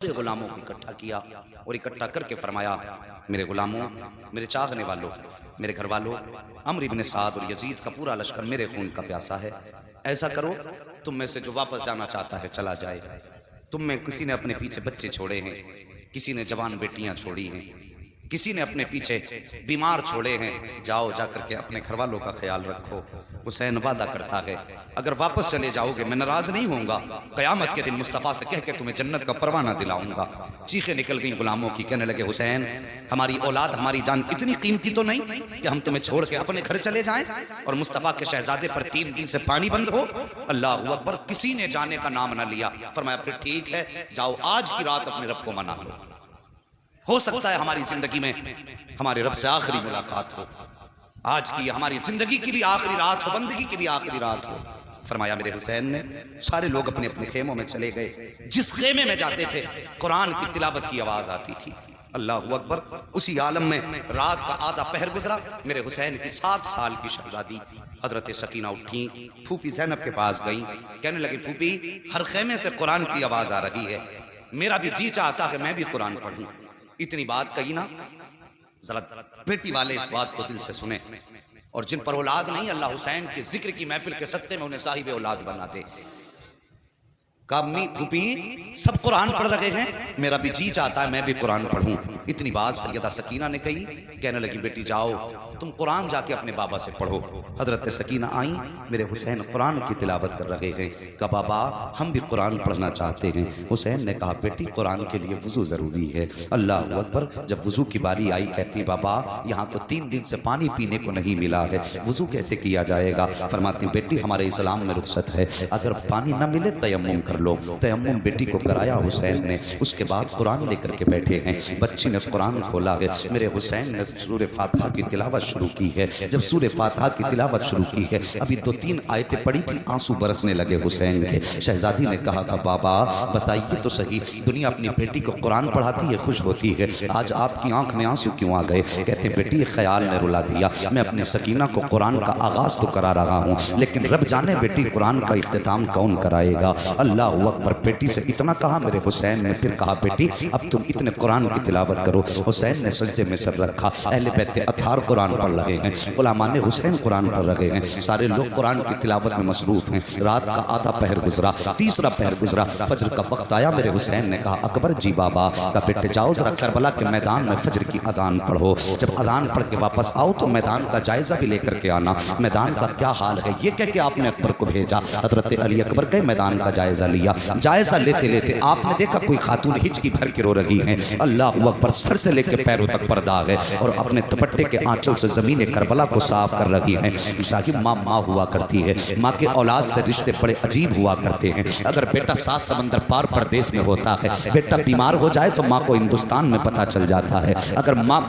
मेरे गुलामों को इकट्ठा किया और इकट्ठा करके फरमाया, मेरे गुलामों, मेरे चाहने वालों, मेरे घर वालों, अम्र इब्न साद और यजीद का पूरा लश्कर मेरे खून का प्यासा है। ऐसा करो, तुम में से जो वापस जाना चाहता है चला जाए। तुम में किसी ने अपने पीछे बच्चे छोड़े हैं, किसी ने जवान बेटियां छोड़ी हैं, किसी ने अपने पीछे बीमार छोड़े हैं। जाओ, जाकर के अपने घर वालों का ख्याल रखो। हुसैन वादा करता है, अगर वापस चले जाओगे मैं नाराज नहीं होऊंगा। कयामत के दिन मुस्तफ़ा से कह के तुम्हें जन्नत का परवाना दिलाऊंगा। चीखें निकल गई गुलामों की, कहने लगे, हुसैन, हमारी औलाद, हमारी जान इतनी कीमती तो नहीं कि हम तुम्हें छोड़ के अपने घर चले जाएं और मुस्तफ़ा के शहजादे पर 3 दिन से पानी बंद हो। अल्लाह अकबर। किसी ने जाने का नाम ना लिया। फरमाया, फिर ठीक है, जाओ आज की रात अपने रब को मना लो। हो सकता है हमारी जिंदगी में हमारे रब से आखिरी मुलाकात हो। आज की हमारी जिंदगी की भी आखिरी रात हो, बंदगी की भी आखिरी रात हो। फरमाया, मेरे हुसैन ने, सारे लोग अपने अपने खेमों में चले गए। जिस खेमे में जाते थे कुरान की तिलावत की आवाज आती थी। अल्लाह अकबर। उसी आलम में रात का आधा पहर गुजरा। मेरे हुसैन की 7 साल की शहजादी हजरत सकीना उठी, फूफी ज़ैनब के पास गई, कहने लगी, फूफी, हर खेमे से कुरान की आवाज आ रही है, मेरा भी जी चाहता है मैं भी कुरान पढ़ूं। इतनी बात कही ना, जरा बेटी वाले इस बात को दिल से सुने। और जिन पर औलाद नहीं, अल्लाह हुसैन के जिक्र की महफिल के सत्ते में उन्हें साहिब औलाद बना दे। कम्मी फूफी, सब कुरान पढ़ रहे हैं, मेरा भी जी चाहता है मैं भी कुरान पढ़ूं। इतनी बात सैयदा सकीना ने कही। कहने लगी, बेटी जाओ, तुम कुरान जाके अपने बाबा से पढ़ो। हजरत सकीना आई, मेरे हुसैन कुरान की तिलावत कर रहे हैं। कहा, बाबा हम भी कुरान पढ़ना चाहते हैं। हुसैन ने कहा, बेटी कुरान के लिए वजू ज़रूरी है। अल्लाह अकबर। जब वजू की बारी आई, कहती, बाबा यहाँ तो 3 दिन से पानी पीने को नहीं मिला है, वजू कैसे किया जाएगा? फरमाती, बेटी हमारे इस्लाम में रुख्सत है, अगर पानी न मिले तयम्मुम कर लो। तयम्मुम बेटी को कराया हुसैन ने। उसके बाद कुरान लेकर के बैठे हैं। बच्ची ने कुरान खोला है। मेरे हुसैन ने सूरह फातिहा की तिलावत शुरू की है। जब सूरह फातिहा की तिलावत शुरू की है, अभी 2-3 आयतें पढ़ी थी, आंसू बरसने लगे हुसैन के। शहजादी ने कहा था, बाबा बताइए तो सही, दुनिया अपनी बेटी को कुरान पढ़ाती है, खुश होती है, आज आपकी आंख में आंसू क्यों आ गए? कहते, बेटी ख्याल ने रुला दिया। मैं अपनी सकीना को कुरान का आगाज तो करा रहा हूँ, लेकिन रब जाने बेटी कुरान का इख्तिताम कौन कराएगा? अल्लाह अकबर। बेटी से इतना कहा मेरे हुसैन ने, फिर कहा, बेटी अब तुम इतने कुरान की तिलावत करो। हुसैन ने सजदे में सर रखा। अहले बैत अतहार कुरान पढ़ रहे हैं, गुलामान हुसैन कुरान पढ़ रहे हैं, सारे लोग कुरान की तिलावत में मसरूफ हैं। रात का आधा पहर गुजरा, तीसरा पहर गुजरा, फजर का वक्त आया। मेरे हुसैन ने कहा, अकबर जी बाबा का बेटे जाओ जरा करबला के मैदान में फजर की अजान पढ़ो। जब अजान पढ़ के वापस आओ तो मैदान का जायजा भी लेकर के आना, मैदान का क्या हाल है। ये कह के आपने अकबर को भेजा। हजरत अली अकबर गए, मैदान का जायजा लिया। जायजा लेते लेते आपने देखा कोई खातून हिचकी भर के रो रही है। अल्लाह अकबर। सर से लेकर पैरों तक पर्दा है और अपने दुपट्टे के आंचल से जमीन करबला को साफ कर रही है। साहिब, माँ हुआ करती है, माँ के औलाद से रिश्ते बड़े अजीब हुआ करते हैं। अगर बेटा 7 समंदर पार प्रदेश में होता है, बेटा बीमार हो जाए तो माँ को हिंदुस्तान में पता चल जाता है। अगर माँ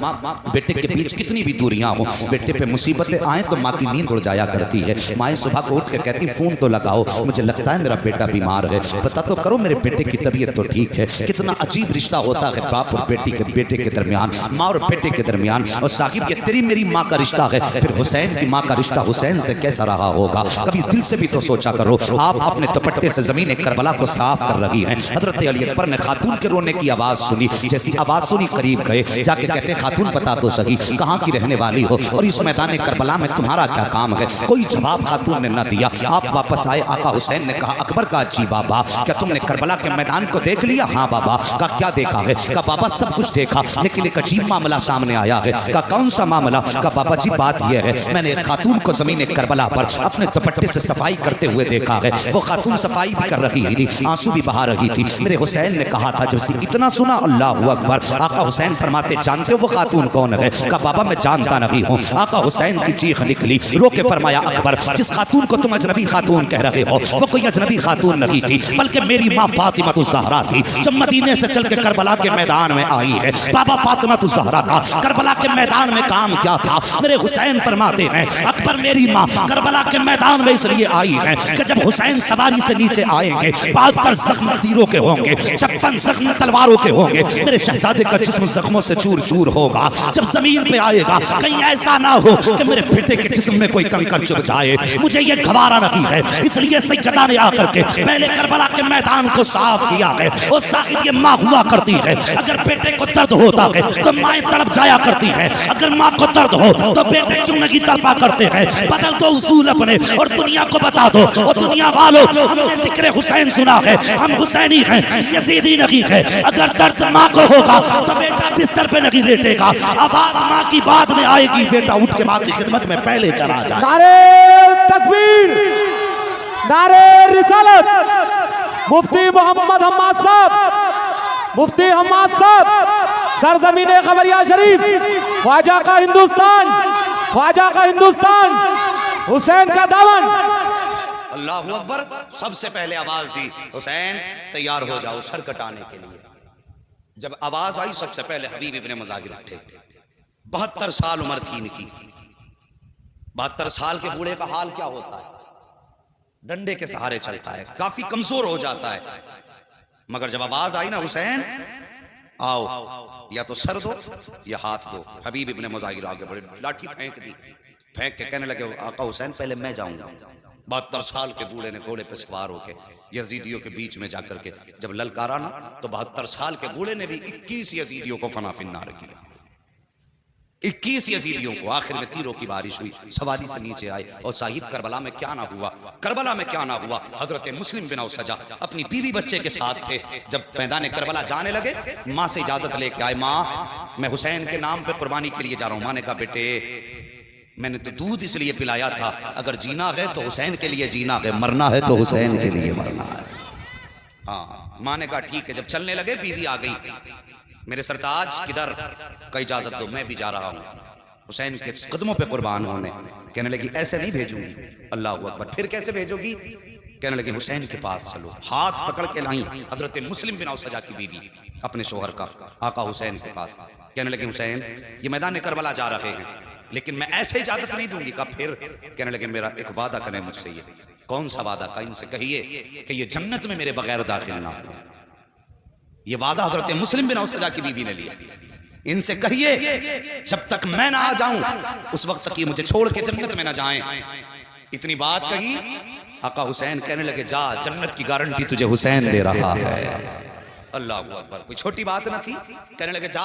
बेटे के बीच कितनी भी दूरियां हो, बेटे पे मुसीबतें आए तो माँ की नींद उड़ जाया करती है। माएँ सुबह को उठ के कहती, फोन तो लगाओ, मुझे लगता है मेरा बेटा बीमार है, पता तो करो मेरे बेटे की तबीयत तो ठीक है। कितना अजीब रिश्ता होता है बाप और बेटे के दरमियान, माँ और बेटे के दरमियान। और साहिब, ये तेरी मेरी माँ का रिश्ता है, फिर हुसैन की माँ का रिश्ता हुसैन से कैसा रहा होगा? कभी दिल से भी तो सोचा करो। आप अपने दुपट्टे से जमीन करबला को साफ कर रही हैं। हजरत अली अकबर ने खातून के रोने की आवाज सुनी। जैसी आवाज सुनी, करीब गए, जाके कहते, खातून बता दो सही कहाँ की रहने वाली हो और इस मैदान करबला में तुम्हारा क्या काम है? कोई जवाब खातून ने न दिया। आप वापस आए। आका हुसैन ने कहा, अकबर का जी बाबा, क्या तुमने करबला के मैदान को देख लिया? हाँ बाबा। का क्या देखा है? का बाबा सब कुछ देखा, लेकिन एक अजीब मामला सामने आया है। का कौन सा मामला? का बाबा जी बात यह है, मैंने एक खातून को जमीन करबला पर अपने दुपट्टे से सफाई करते हुए देखा है। वो खातून सफाई भी कर रही थी, आंसू भी बहा रही थी। मेरे हुसैन ने कहा था, जब से इतना सुना, अल्लाह अकबर। आका हुसैन फरमाते, जानते हो वो खातून कौन है? का बाबा मैं जानता नहीं हूँ। आका हुसैन की चीख निकली। रो के फरमाया, अकबर, जिस खातून को तुम अजनबी खातून कह रहे हो, वो कोई अजनबी खातून नहीं थी, बल्कि मेरी माँ फातिमा ज़हरा थी। जब मदीने से चल के करबला के मैदान में आई है, बाबा फातिमा ज़हरा का करबला करबला के मैदान में काम क्या था। मेरे हुसैन फरमाते हैं अकबर मेरी माँ करबला के मैदान में इसलिए आई है कि जब हुसैन सवारी से नीचे आएंगे 72 जख्म तीरों के होंगे, 56 जख्म तलवारों के होंगे, मेरे शहजादे का जिस्म जख्मों से चूर चूर होगा। जब जमीन पे आएगा कहीं ऐसा ना हो कि मेरे बेटे के जिस्म में कोई कंकर चुभ जाए, मुझे ये गवारा नहीं है। इसलिए सैयदा ने आकर के पहले करबला के मैदान को साफ किया है। और साहिब ये माँ हुआ करती है, अगर बेटे को दर्द होता है तो माएं तड़प जाया करती है, अगर माँ को दर्द हो तो बेटे क्यों नहीं तड़पा करते हैं। बदल दो उसूल अपने और दुनिया को बता दो, और दुनिया वालों हमने जिक्र हुसैन सुना है, हम हुसैनी हैं, यजीदी नहीं है। अगर दर्द माँ को होगा तो बेटा बिस्तर पे नहीं लेटेगा, आवाज माँ की बाद में आएगी, बेटा उठ के माँ की खिदमत में पहले चला जाए। नारे तकबीर, नारे रिसालत, मुफ्ती मोहम्मद हम्माद साहब, मुफ्ती हम्माद साहब, सरजमीन खबरिया शरीफ, ख्वाजा का हिंदुस्तान, ख्वाजा का हिंदुस्तान, हुसैन का दामन। अल्लाहू अकबर। सबसे पहले आवाज दी हुसैन तैयार हो जाओ सर कटाने के लिए। जब आवाज आई सबसे पहले हबीब इब्ने मुजाहिर उठे। 72 साल उम्र थी इनकी। 72 साल के बूढ़े का हाल क्या होता है, डंडे के सहारे चलता है, काफी कमजोर हो जाता है। मगर जब आवाज आई ना हुसैन आओ, या तो सर दो या हाथ दो। हबीब इब्ने मुजाहिर आगे बढ़े, लाठी फेंक दी, फेंक के कहने लगे आका हुसैन पहले मैं जाऊंगा। 72 साल के बूढ़े ने घोड़े पे सवार होके यजीदियों के बीच में जाकर के जब ललकारा ना, तो 72 साल के बूढ़े ने भी 21 यजीदियों को फना फिन्नार किया। 21 यजीदियों को। आखिर में तीरों की बारिश हुई, सवारी से नीचे आए। और साहिब करबला में क्या ना हुआ, करबला में क्या ना हुआ। हजरत मुस्लिम बिन औसजा अपनी बीवी बच्चे के साथ थे। जब मैदान करबला जाने लगे माँ से इजाजत लेके आए, माँ मैं हुसैन के नाम पे कुर्बानी के लिए जा रहा हूँ। माँ ने कहा बेटे मैंने तो दूध इसलिए पिलाया था, अगर जीना है तो हुसैन के लिए जीना है, मरना है तो हुसैन के लिए मरना है। हाँ, माँ ने कहा ठीक है। जब चलने लगे बीवी आ गई, मेरे सरताज किधर का इजाजत दो, मैं भी जा रहा हूँ हुसैन के कदमों पे कुर्बान होने। कहने लगी ऐसे नहीं भेजूंगी। अल्लाह अकबर। फिर कैसे भेजोगी? कहने लगी हुसैन के पास चलो। हाथ पकड़ के लाई हजरत मुस्लिम बिन औसजा की बीवी अपने शोहर का, आका हुसैन के पास। कहने लगी हुसैन ये मैदान करबला जा रहे हैं, लेकिन मैं ऐसे इजाजत नहीं दूंगी। कब? फिर कहने लगे मेरा एक वादा करें मुझसे। ये कौन सा वादा? का इनसे कहिए कि ये जन्नत में मेरे बगैर दाखिल ना हो। ये वादा हजरत मुस्लिम बिन औसजा की बीवी ने लिया। इनसे कहिए जब तक मैं ना आ जाऊं उस वक्त तक ये मुझे छोड़ के जन्नत में ना जाएं। इतनी बात कही, आका हुसैन कहने लगे जा, जन्नत की गारंटी तुझे हुसैन दे रहा है। अल्लाह अकबर। कोई छोटी बात न थी। कहने लगे जा,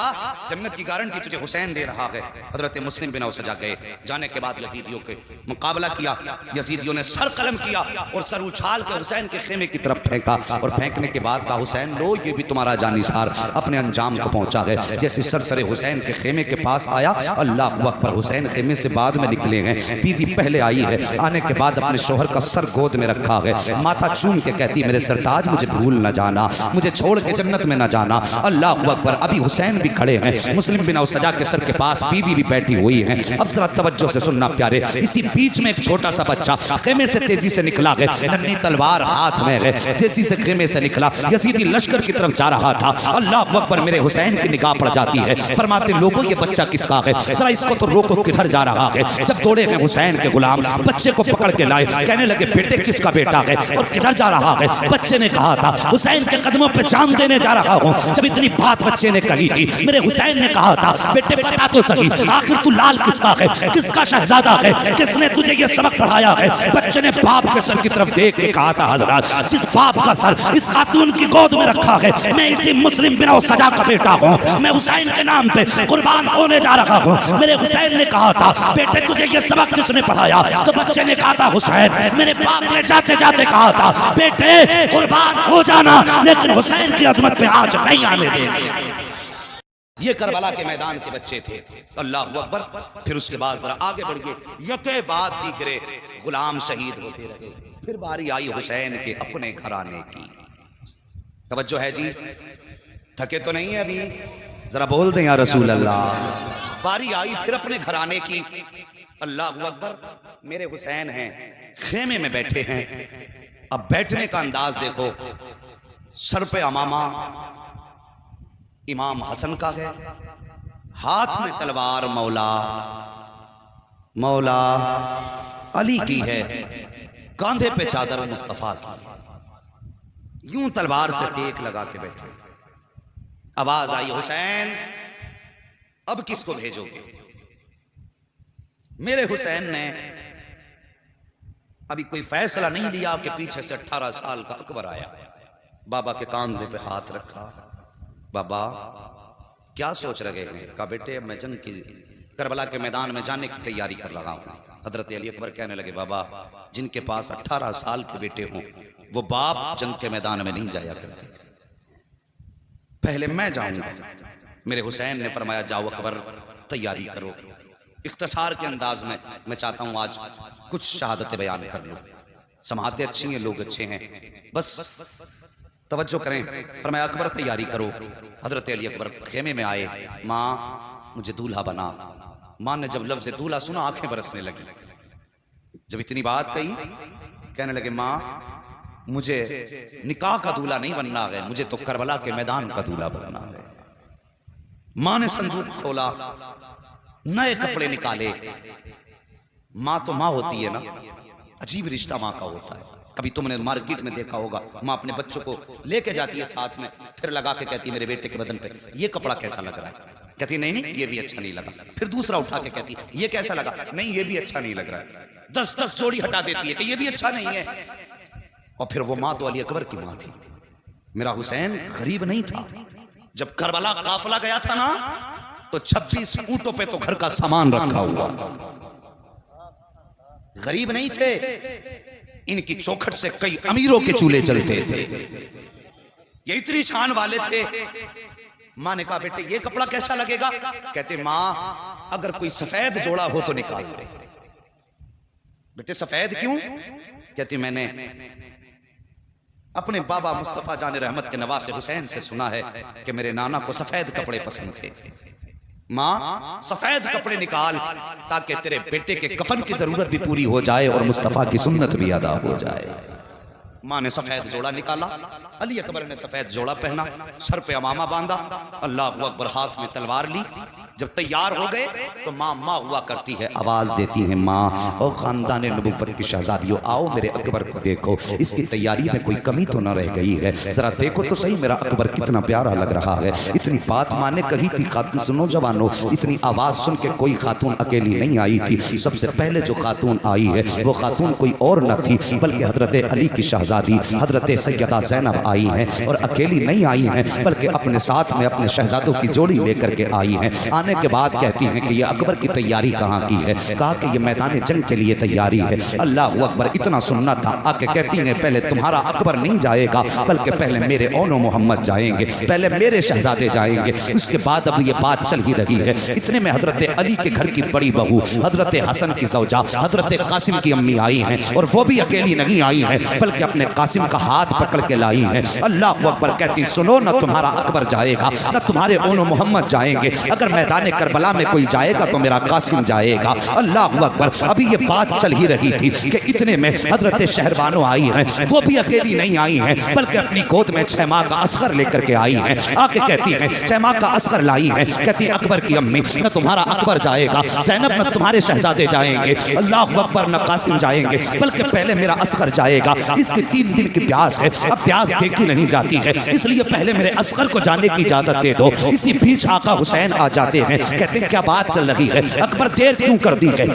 जन्नत की गारंटी तुझे हुसैन दे रहा है। हजरत मुस्लिम बिन औसजा गए। जाने के बाद यजीदियों के मुकाबला किया। यजीदियों ने सर कलम किया और सर उछाल के हुसैन के खेमे की तरफ फेंका। और फेंकने के बाद कहा हुसैन लो ये भी तुम्हारा जानिसार अपने अंजाम को पहुंचा है। जैसे सरसरे हुसैन के खेमे के पास आया, अल्लाह अकबर, हुसैन खेमे से बाद में निकले हैं। बीवी पहले आई है, आने के बाद अपने शोहर का सर गोद में रखा है, माथा चूम के कहती मेरे सरताज मुझे भूल न जाना, मुझे छोड़ के जन्नत में न जाना। अल्लाह अकबर। अभी हुसैन भी खड़े हैं, मुस्लिम बिन औसजा के सर के पास बीवी भी बैठी हुई है। अब जरा तवज्जो से सुनना प्यारे। इसी बीच में एक छोटा सा बच्चा खेमे से तेजी से निकला है, नन्ही तलवार हाथ में है, तेजी से खेमे से निकला, यजीदी लश्कर की तरफ जा रहा था। अल्लाह अकबर। मेरे हुसैन की निगाह पड़ जाती है, फरमाते लोगों ये बच्चा किसका है, जरा इसको तो रोको, किधर जा रहा है। जब दौड़े हैं हुसैन के गुलाम, बच्चे को पकड़ के लाए, कहने लगे बेटे किसका बेटा है और किधर जा रहा है। बच्चे ने कहा था हुसैन के कदमों पर जान देने जा रहा हूं। जब इतनी बात बच्चे ने कही थी, मेरे हुसैन ने कहा था बेटे बता तो सही आखिर तू लाल किसका है, किसका शहजादा है, किसने तुझे ये सबक पढ़ाया है। बच्चे ने बाप के सर की तरफ देख के कहा था हजरत जिस बाप का सर इस खातून की गोद में रखा है, मैं इसी मुस्लिम बिन औसजा का बेटा हूँ, मैं हुसैन के नाम पे कुर्बान होने जा रहा हूँ। मेरे हुसैन ने कहा था बेटे तुझे ये सबक किसने पढ़ाया। तो बच्चे ने कहा था हुसैन मेरे बाप ने जाते जाते कहा था बेटे कुर्बान हो जाना, लेकिन हुसैन की अजमत पे आज नहीं आने देंगे। ये करबला के मैदान के बच्चे थे। अल्लाह अकबर। फिर उसके बाद जरा आगे बढ़ गए, यके बाद दीगरे गुलाम शहीद होते रहे। फिर बारी आई हुसैन के अपने घराने की। तवज्जो है जी, थके तो नहीं है अभी, जरा बोल दें या रसूल अल्लाह। बारी आई फिर अपने घराने की। अल्लाह अकबर। मेरे हुसैन हैं, खेमे में बैठे हैं। अब बैठने का अंदाज देखो, सर पे अमामा इमाम हसन का है, हाथ में तलवार मौला मौला अली की है, कांधे पे चादर मुस्तफा की है। यूं तलवार से टेक लगा के बैठे। आवाज आई, हुसैन अब किसको भेजोगे? मेरे हुसैन ने अभी कोई फैसला नहीं लिया कि पीछे से 18 साल का अकबर आया। बाबा के कांधे पे हाथ रखा। बाबा क्या सोच रहे हैं? कहा बेटे अब मैं जंग की करबला के मैदान में जाने की तैयारी कर रहा हूं। हजरत अली अकबर कहने लगे, बाबा जिनके पास 18 साल के बेटे हों वो बाप जंग के मैदान में नहीं जाया करते, पहले मैं जाऊंगा। मेरे हुसैन ने फरमाया, जाओ अकबर तैयारी करो। इख्तिसार के अंदाज में मैं चाहता हूं आज कुछ शहादतें बयान कर लूं। समातें अच्छी हैं, लोग अच्छे हैं, बस तवज्जो करें। फरमाया अकबर तैयारी करो। हजरत अली अकबर खेमे में आए। माँ मुझे दूल्हा बना। माँ ने जब लफ्ज़ दूल्हा सुना आंखें बरसने लगी। जब इतनी बात कही कहने लगे, माँ मुझे निकाह का दूल्हा नहीं बनना है, मुझे तो करबला के मैदान का दूल्हा बनना है। माँ ने संदूक खोला, नए कपड़े निकाले। माँ तो माँ होती है ना, अजीब रिश्ता माँ का होता है। कभी तुमने मार्केट में देखा होगा, माँ अपने बच्चों को लेके जाती है साथ में, फिर लगा के कहती है मेरे बेटे के बदन पे ये कपड़ा कैसा लग रहा है? कहती नहीं नहीं ये भी अच्छा नहीं लगा। फिर दूसरा उठा के कहती ये कैसा लगा? नहीं ये भी अच्छा नहीं लग रहा है। 10-10 जोड़ी हटा देती है कि ये भी अच्छा नहीं है। और फिर वो माँ तो अली अकबर की माँ थी। मेरा हुसैन गरीब नहीं था। जब करबला काफिला गया था ना तो 26 ऊंटों पे तो घर का सामान रखा हुआ था। गरीब नहीं थे। इनकी चौखट से कई अमीरों के चूल्हे चलते थे। ये इतनी शान वाले थे। माँ ने कहा बेटे ये कपड़ा कैसा लगेगा? कहते माँ अगर कोई सफेद जोड़ा हो तो निकाल दे। बेटे सफेद क्यों? कहती मैंने अपने बाबा मुस्तफा जाने रहमत के नवासे हुसैन से सुना है कि मेरे नाना को सफेद कपड़े पसंद थे। माँ सफेद कपड़े निकाल ताकि तेरे बेटे के कफन की जरूरत भी पूरी हो जाए और मुस्तफा की सुन्नत भी अदा हो जाए। माँ ने सफेद जोड़ा निकाला। अली अकबर ने सफेद जोड़ा पहना, सर पे अमामा बांधा, अल्लाह अकबर हाथ में तलवार ली। जब तैयार हो गए तो माँ माँ हुआ करती है, आवाज देती है माँ और खानदान नबुव्वत की शहजादियों आओ मेरे अकबर को देखो, इसकी तैयारी में कोई कमी तो न रह गई है, जरा देखो तो सही मेरा अकबर कितना प्यारा लग रहा है। इतनी बात माँ ने कही थी। खातून सुनो जवानों, इतनी आवाज सुन के कोई खातून अकेली नहीं आई थी। सबसे पहले जो खातून आई है वो खातून कोई और न थी बल्कि हजरत अली की शहजादी हजरत सैयदा ज़ैनब आई हैं। और अकेली नहीं आई हैं बल्कि अपने साथ में अपने शहजादों की जोड़ी लेकर के आई हैं। आने के बाद कहती हैं कि ये अकबर की तैयारी कहाँ की है? कहा कि ये मैदान जंग के लिए तैयारी है। अल्लाह अकबर इतना सुनना था। आके कहती हैं पहले तुम्हारा अकबर नहीं जाएगा बल्कि पहले मेरे ओनो मोहम्मद जाएंगे, पहले मेरे शहजादे जाएंगे, उसके बाद अब ये बात चल ही रही है। इतने में हजरत अली के घर की बड़ी बहू हजरत हसन की ज़ौजा हजरत कासिम की अम्मी आई हैं। और वो भी अकेली नहीं आई हैं बल्कि अपने कासिम का हाथ पकड़ के लाई है। अल्लाह अकबर कहती सुनो न तुम्हारा अकबर जाएगा न तुम्हारे ओनो मोहम्मद जाएंगे। अगर मैदान करबला में कोई जाएगा तो मेरा कासिम जाएगा। अल्लाह अकबर। अभी ये बात चल ही रही थी कि इतने में हजरत शहरबानो आई हैं। वो भी अकेली नहीं आई हैं बल्कि अपनी गोद में 6 माह का असगर लेकर के आई हैं। आके कहती हैं 6 माह का असगर लाई है। कहती अकबर की अम्मी न तुम्हारा अकबर जाएगा, ज़ैनब न तुम्हारे शहजादे जाएंगे, अल्लाह अकबर न कासिम जाएंगे बल्कि पहले मेरा असगर जाएगा। इसकी 3 दिन की प्यास है, अब प्यास देखी नहीं जाती है, इसलिए पहले मेरे असगर को जाने की इजाजत दे दो। इसी बीच आका हुसैन आ जाते हैं। कहते हैं क्या बात चल रही है? अकबर देर क्यों कर दी है?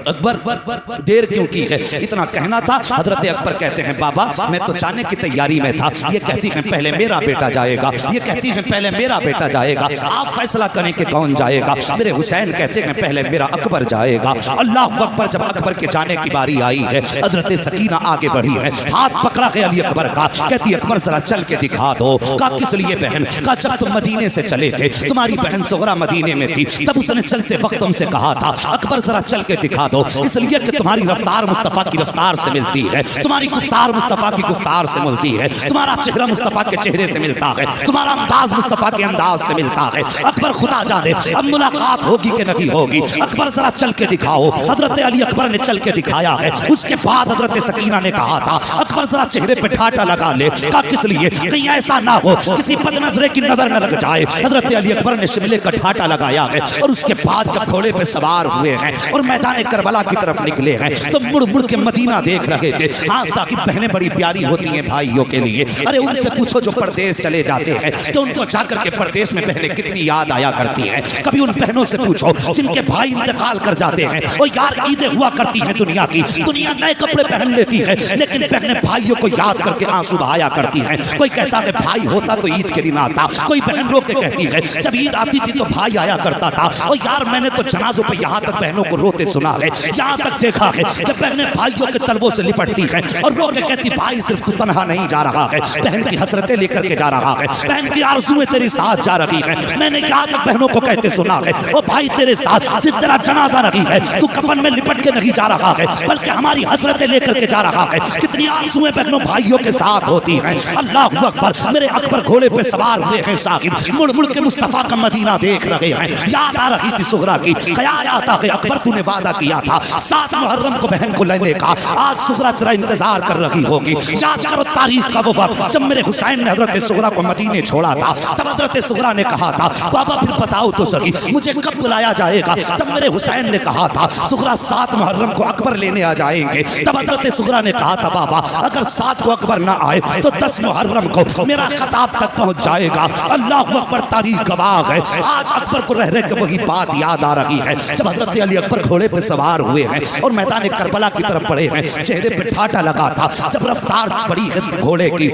अकबर देर क्यों की है? इतना कहना था। हजरत अकबर कहते हैं बाबा मैं तो जाने की तैयारी में था। ये कहती हैं पहले मेरा बेटा जाएगा, ये कहती हैं पहले मेरा बेटा जाएगा, आप फैसला करें कि कौन जाएगा। मेरे हुसैन कहते हैं पहले मेरा अकबर जाएगा। अल्लाह अकबर। जब अकबर के जाने की बारी आई है हजरत सकीना आगे बढ़ी है, हाथ पकड़ा गया अली अकबर का। कहती अकबर जरा चल के दिखा दो। का किस लिए बहन? का जब तुम मदीने से चले थे, तुम्हारी बहन सुगरा मदीने में थी, तब उसने चलते वक्त तुमसे कहा था अकबर जरा चल के दिखा दो, इसलिए कि तुम्हारी रफ्तार मुस्तफा की रफ्तार से मिलती है, तुम्हारी गुफ्तार मुस्तफा की गुफ्तार से मिलती है, तुम्हारा चेहरा मुस्तफा के चेहरे से मिलता है, तुम्हारा अंदाज मुस्तफा के अंदाज से मिलता है। अकबर खुदा जाने अब मुलाकात होगी कि नहीं होगी। अकबर जरा चल के दिखाओ। हजरत अली अकबर ने चल के दिखाया है। उसके बाद हजरत सकीना ने कहा था अकबर जरा चेहरे पे ठाटा लगा ले। का किस लिए? कहीं ऐसा ना हो किसी बदनजरे की नजर न लग जाए। हजरत अली अकबर ने शिमले का ठाटा लगा आया है। और उसके बाद जब घोड़े पे सवार हुए हैं और मैदान करबला की तरफ निकले हैं तो मुड़ मुड़ के मदीना देख रहे थे। हाँ साकिब, बहनें बड़ी प्यारी होती हैं भाइयों के लिए। अरे उनसे पूछो जो परदेश चले जाते हैं कि उनको जाकर के परदेश में बहनें कितनी याद आया करती हैं। कभी उन बहनों से पूछो जिनके भाई इंतकाल कर जाते हैं, और यार ईदें हुआ करती हैं दुनिया की, दुनिया नए कपड़े पहन लेती है, लेकिन बहनें भाइयों को याद करके आंसू बहाया करती हैं। कोई कहता है भाई होता तो ईद के दिन आता, कोई बहन रो के कहती है जब ईद आती थी तो भाई आया करता था। और यार मैंने तो जनाजों पे यहाँ तक बहनों को रोते सुना है, यहाँ तक देखा है जब बहनें भाइयों के तलवों से लिपटती हैं और रो के कहती भाई सिर्फ तू तन्हा नहीं जा रहा है, बहन की हसरतें लेकर के जा रहा है, बहन की आरज़ुएं तेरे साथ जा रही है। मैंने यहाँ तक बहनों को कहते सुना है ओ भाई तेरे साथ सिर्फ तेरा जनाजा नहीं है, तू कफन में लिपट के नहीं जा रहा है, बल्कि हमारी हसरतें लेकर के जा रहा है। कितनी आरज़ुएं बहनों भाइयों के साथ होती हैं। अल्लाह अकबर, मेरे अकबर घोड़े पे सवार हुए हैं साहिब, मुड़ मुड़ के मुस्तफ़ा का मदीना देख रहे हैं। याद आ रही थी सुगरा की, ख्याल आता है अकबर तूने वादा किया था 7 मुहर्रम को बहन को लेने का, आज सुगरा तेरा इंतजार कर रही होगी। याद करो तारीख का वो वक्त जब मेरे हुसैन ने हजरत सुगरा को मदीने छोड़ा था। तब हजरत सुगरा ने कहा था बाबा फिर बताओ तो सही मुझे कब बुलाया जाएगा। तब मेरे हुसैन ने कहा था सुगरा 7 मुहर्रम को अकबर लेने आ जाएंगे। तब हजरत सुगरा ने कहा था बाबा अगर 7 को अकबर ना आए तो 10 मुहर्रम को मेरा खताब तक पहुंच जाएगा। अल्लाह अकबर, तारीख गवाह है। आज अकबर को रह रहे के वही बात याद आ रही है जब हजरत अली अकबर घोड़े पे सवार हुए हैं और मैदान करबला की तरफ बढ़े हैं। चेहरे पे ठाटा लगा था, जब रफ्तार बड़ी है घोड़े की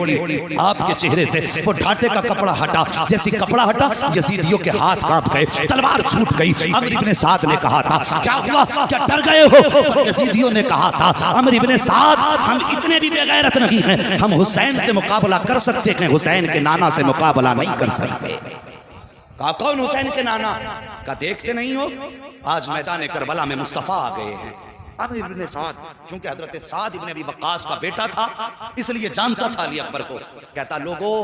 आपके चेहरे से वो ठाटे का कपड़ा हटा, जैसी कपड़ा हटा यजीदियों के हाथ कांप गए, तलवार छूट गई। अमर इब्ने साद ने कहा था क्या हुआ, क्या डर गए हो? यजीदियों ने कहा था अमर इब्ने साद हम इतने भी बेगैरत नहीं हैं, हम हुसैन से मुकाबला कर सकते हैं, हुसैन के नाना से मुकाबला नहीं कर सकते। कहा कौन हुसैन के नाना? का देखते नहीं हो आज मैदान करबला में मुस्तफ़ा आ गए हैं। अमर इब्ने साद चूंकि हजरत साद इब्ने अबी वक्कास का बेटा था इसलिए जानता था अली अकबर को। कहता लोगों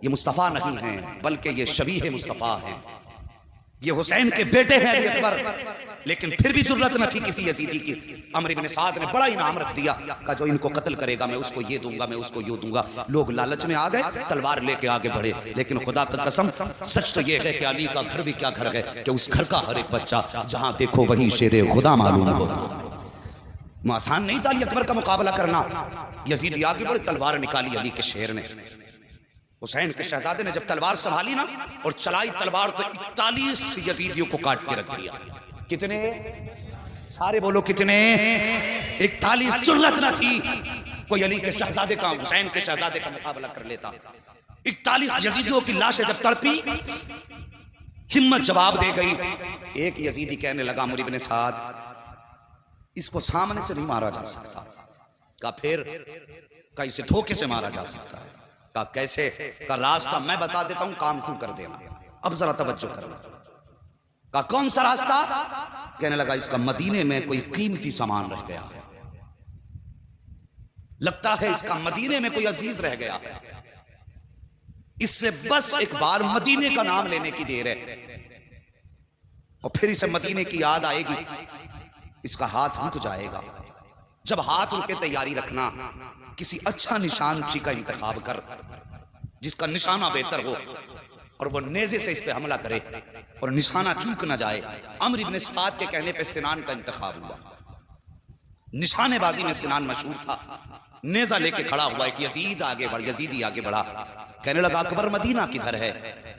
ये मुस्तफ़ा नहीं है बल्कि ये शबीह मुस्तफ़ा हैं, ये हुसैन के बेटे हैं अली अकबर। लेकिन फिर भी जुर्रत न थी किसी यजीदी की। अमर इब्ने साद ने बड़ा इनाम रख दिया, कहा जो इनको कत्ल करेगा मैं उसको ये दूंगा, मैं उसको ये दूंगा। लोग लालच में आ गए, तलवार लेके आगे बढ़े। लेकिन खुदा की कसम सच तो ये है कि अली का घर भी क्या घर है कि उस घर का हर एक बच्चा जहां देखो वही शेरे खुदा मालूम होता। आसान नहीं था अली अकबर का मुकाबला करना। यजीदी आगे बढ़े, तलवार निकाली अली के शेर ने। हुसैन के शहजादे ने जब तलवार संभाली ना और चलाई तलवार तो 41 यजीदियों को काट के रख दिया। कितने? सारे बोलो कितने? 41। जुर्रत न थी कोई अली के शहजादे का, हुसैन के शहजादे का मुकाबला कर लेता। 41 यजीदियों की लाशें जब तड़पी, हिम्मत जवाब दे गई। एक यजीदी कहने लगा अमर इब्ने साद इसको सामने से नहीं मारा जा सकता। कहा फिर? कहा इसे धोखे से मारा जा सकता है। कहा कैसे? का रास्ता मैं बता देता हूं, काम तू कर देना। अब जरा तवज्जो करना। कहा कौन सा रास्ता? कहने लगा इसका मदीने में कोई कीमती सामान रह गया है, लगता है इसका मदीने में कोई अजीज रह गया है, इससे बस एक बार मदीने का नाम लेने की देर है और फिर इसे मदीने की याद आएगी, इसका हाथ रुक जाएगा। जब हाथ रुके तैयारी रखना, किसी अच्छा निशानची का इंतखाब कर जिसका निशाना बेहतर हो और वो नेज़े से इस पे हमला करे और निशाना चूक ना जाए। अमर इब्ने साद के कहने पे सिनान का इंतखाब हुआ। निशानेबाजी में सिनान मशहूर था। नेज़ा लेके खड़ा हुआ एक यजीद आगे बढ़, यजीदी आगे बढ़ा। कहने लगा अकबर मदीना किधर है?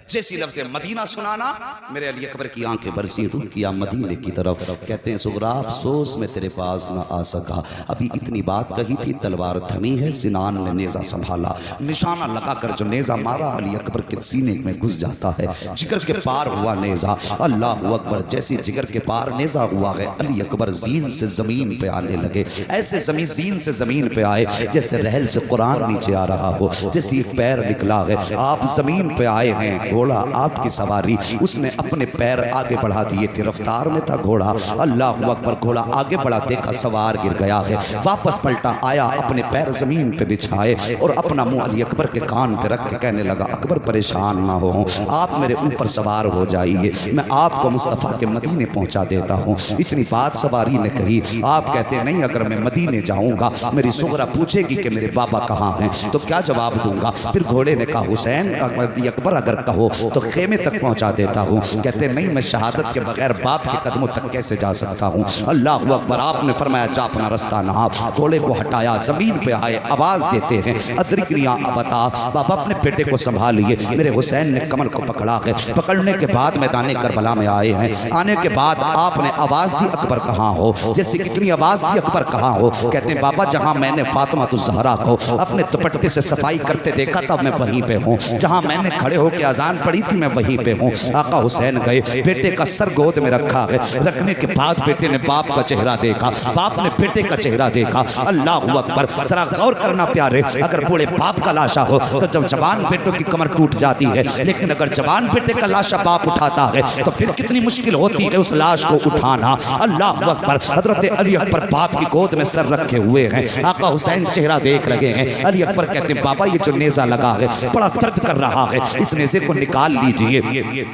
जैसी लफ्ज़ मदीना सुनाना मेरे अली अकबर की आंखें बरसी, रुक किया मदीने की तरफ। कहते हैं सुगरा अफसोस में तेरे पास ना आ सका, अभी इतनी बात कही थी, तलवार थमी है। सिनान ने नेज़ा संभाला, निशाना लगाकर जो नेज़ा मारा अली अकबर के सीने में घुस जाता है। जिगर के पार हुआ नेज़ा। अल्लाह अकबर, जैसे जिगर के पार नेज़ा हुआ है अली अकबर जीन से ज़मीन पे आने लगे। ऐसे जीन से ज़मीन पे आए जैसे रहल से कुरान नीचे आ रहा हो, जैसे एक पैर निकला है। आप ज़मीन पे आए हैं, घोड़ा आपकी सवारी, उसने अपने पैर आगे बढ़ा दिए थे, रफ्तार में था घोड़ा। अल्लाह अकबर, घोड़ा आगे बढ़ा, देखा सवार गिर गया है, वापस पलटा आया, अपने पैर जमीन पे बिछाए और अपना मुंह अली अकबर के कान पे रख के कहने लगा अकबर परेशान ना हो, आप मेरे ऊपर सवार हो जाइए, मैं आपको मुस्तफ़ा के मदीने पहुंचा देता हूँ। इतनी बात सवारी ने कही। आप कहते नहीं अगर मैं मदीने जाऊंगा मेरी सुगरा पूछेगी कि मेरे बाबा कहाँ हैं, तो क्या जवाब दूंगा? फिर घोड़े ने कहा हुसैन अकबर अगर कहो हो तो खेमे तक पहुंचा देता हूँ। कहते नहीं, मैं शहादत के बगैर बाप के कदमों तक कैसे जा सकता हूँ। अल्लाह अकबर। आपने फरमाया जा अपना रास्ता नाप। घोड़े को हटाया, जमीन पे आए, आवाज देते हैं अदरिकनिया अबता। बाबा अपने बेटे को संभालिए। मेरे हुसैन ने कमर को पकड़ा है। पकड़ने के बाद मैदान करबला में आए हैं। आने के बाद आपने आवाज दी अकबर कहाँ हो। जैसे कितनी आवाज दी अकबर कहाँ हो। कहते हैं बाबा जहां मैंने फातिमा तुज ज़हरा को अपने दुपट्टे से सफाई करते देखा था मैं वहीं पे हूँ। जहां मैंने खड़े होकर अजान पढ़ी थी मैं वहीं पे हूँ। आका हुसैन गए, बेटे का सर गोद में रखा है। रखने के बाद बेटे ने बाप का चेहरा देखा, बाप ने बेटे का चेहरा देखा। अल्लाह अकबर। जरा गौर करना प्यारे, अगर बूढ़े बाप का लाशा हो तो जब जवान बेटों की कमर टूट जाती है, लेकिन अगर जवान बेटे का लाशा बाप उठाता है तो फिर कितनी मुश्किल होती है उस लाश को उठाना। अल्लाह अकबर। हजरत अली अकबर बाप की गोद में सर रखे हुए हैं। आका हुसैन चेहरा देख रहे हैं। अली अकबर कहते हैं बाबा ये जो नेजा लगा है बड़ा दर्द कर रहा है, इस नेजे को निकाल लीजिए,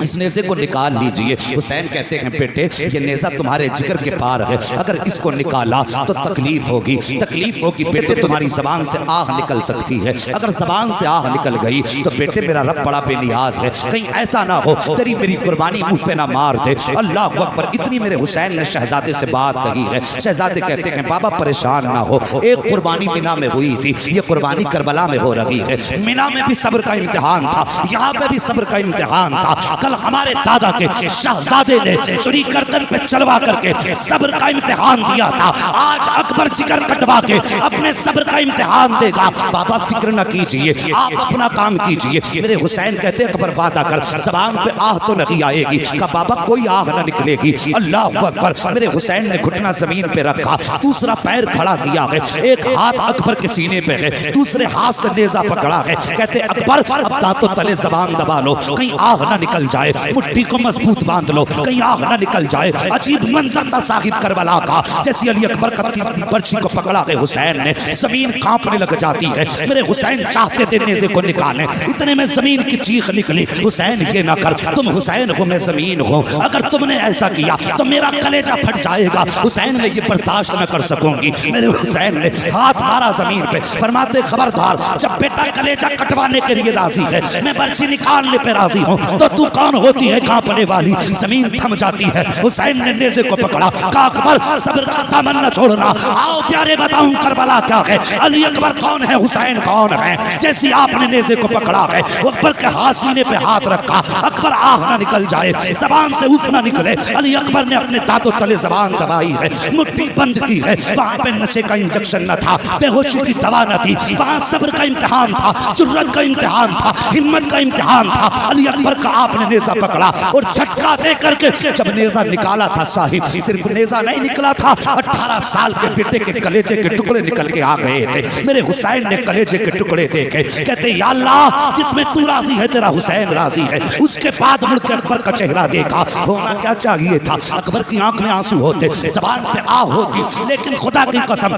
इस नेजे को निकाल लीजिए। हुसैन कहते हैं बेटे ये नेजा तुम्हारे जिगर के पार है, अगर इसको निकाला तो तकलीफ होगी, तकलीफ होगी बेटे, तुम्हारी जबान से आह निकल सकती है। अगर जबान से आह निकल गई तो बेटे मेरा रब बड़ा बेनियाज है, कहीं ऐसा ना हो तेरी मेरी कुर्बानी मुंह पे ना मार दे। अल्लाह अकबर। इतनी मेरे हुसैन ने शहजादे से बात कही है। शहजादे कहते हैं बाबा परेशान ना हो, एक कुर्बानी मिना में हुई थी, ये कुर्बानी करबला में हो रही है। मिना में भी सब्र का इम्तिहान था, यहाँ पे भी सब्र का इम्तिहान था। कल हमारे दादा के शहजादे ने छुरी गर्दन पे चलवा करके सब्र का इम्तिहान दिया था, आज अकबर जिगर कटवा के अपने सब्र का इम्तिहान देगा। बाबा फिक्र न कीजिए, आप अपना काम कीजिए। मेरे हुसैन कहते अकबर वादा कर जबान पे आह तो नहीं आएगी। कहा बाबा कोई आह ना निकलेगी। अल्लाह अकबर। मेरे हुसैन ने घुटना जमीन पे रखा, दूसरा पैर खड़ा किया है, एक हाथ अकबर के सीने पे है, दूसरे हाथ से नेजा पकड़ा है। कहते अकबर अब दांतों तले जबान दबा लो, कहीं आग ना निकल जाए, मुट्ठी को मजबूत बांध लो, कहीं आग ना निकल जाए। अजीब मंजर था साहिब करबला का। जैसे अली अकबर की पर्ची को पकड़ा है हुसैन ने, जमीन कांपने लग जाती है। मेरे हुसैन चाहते थे नेजे को निकालें, इतने में जमीन की चीख निकली, हुसैन ये ना कर, तुम हुसैन हो मैं जमीन हूँ, अगर तुमने ऐसा किया तो मेरा कलेजा फट जाएगा। हुसैन ने ये बर्दाश्त न कर सकूंगी। मेरे हुसैन ने हाथ मारा जमीन पे, फरमाते खबरदार, जब बेटा कलेजा कटवाने के लिए राजी है, मैं पर्ची निकालने पे राजी हूँ, तो तू कौन होती है कांपने वाली। जमीन थम जाती है। हुसैन ने नेजे को पकड़ा, कहा अकबर सब्र का दामन न छोड़ना, आओ प्यारे बताऊं करबला क्या है, अली अकबर कौन है, हुसैन कौन है। जैसे आपने नेजे को पकड़ा है, अकबर के हाथ सीने पे हाथ रखा, अकबर आह ना निकल जाए, जबान से उफ ना निकले। अली अकबर ने अपने दांतों तले जबान दबाई है, मुट्ठी बंद की है। वहां पे नशे का इंजेक्शन न था, बेहोशी की दवा न थी, वहां सब्र का इम्तिहान था, जुर्रत का इम्तिहान था, हिम्मत का इम्तिहान था। अली अकबर का आपने नेजा पकड़ा और झटका दे करके जब नेजा निकाला था साहिब, सिर्फ नेजा नहीं निकला था, 18 साल के बेटे के कलेजे के टुकड़े निकल के आ गए थे। मेरे हुसैन ने कलेजे के टुकड़े देखे, कहते या अल्लाह जिसमें तू राजी है तेरा हुसैन राजी है। उसके बाद मुड़ के अकबर का चेहरा देखा, होना क्या चाहिए था, अकबर की आंख में आंसू होते, जबान पे आ होती, लेकिन खुदा की कसम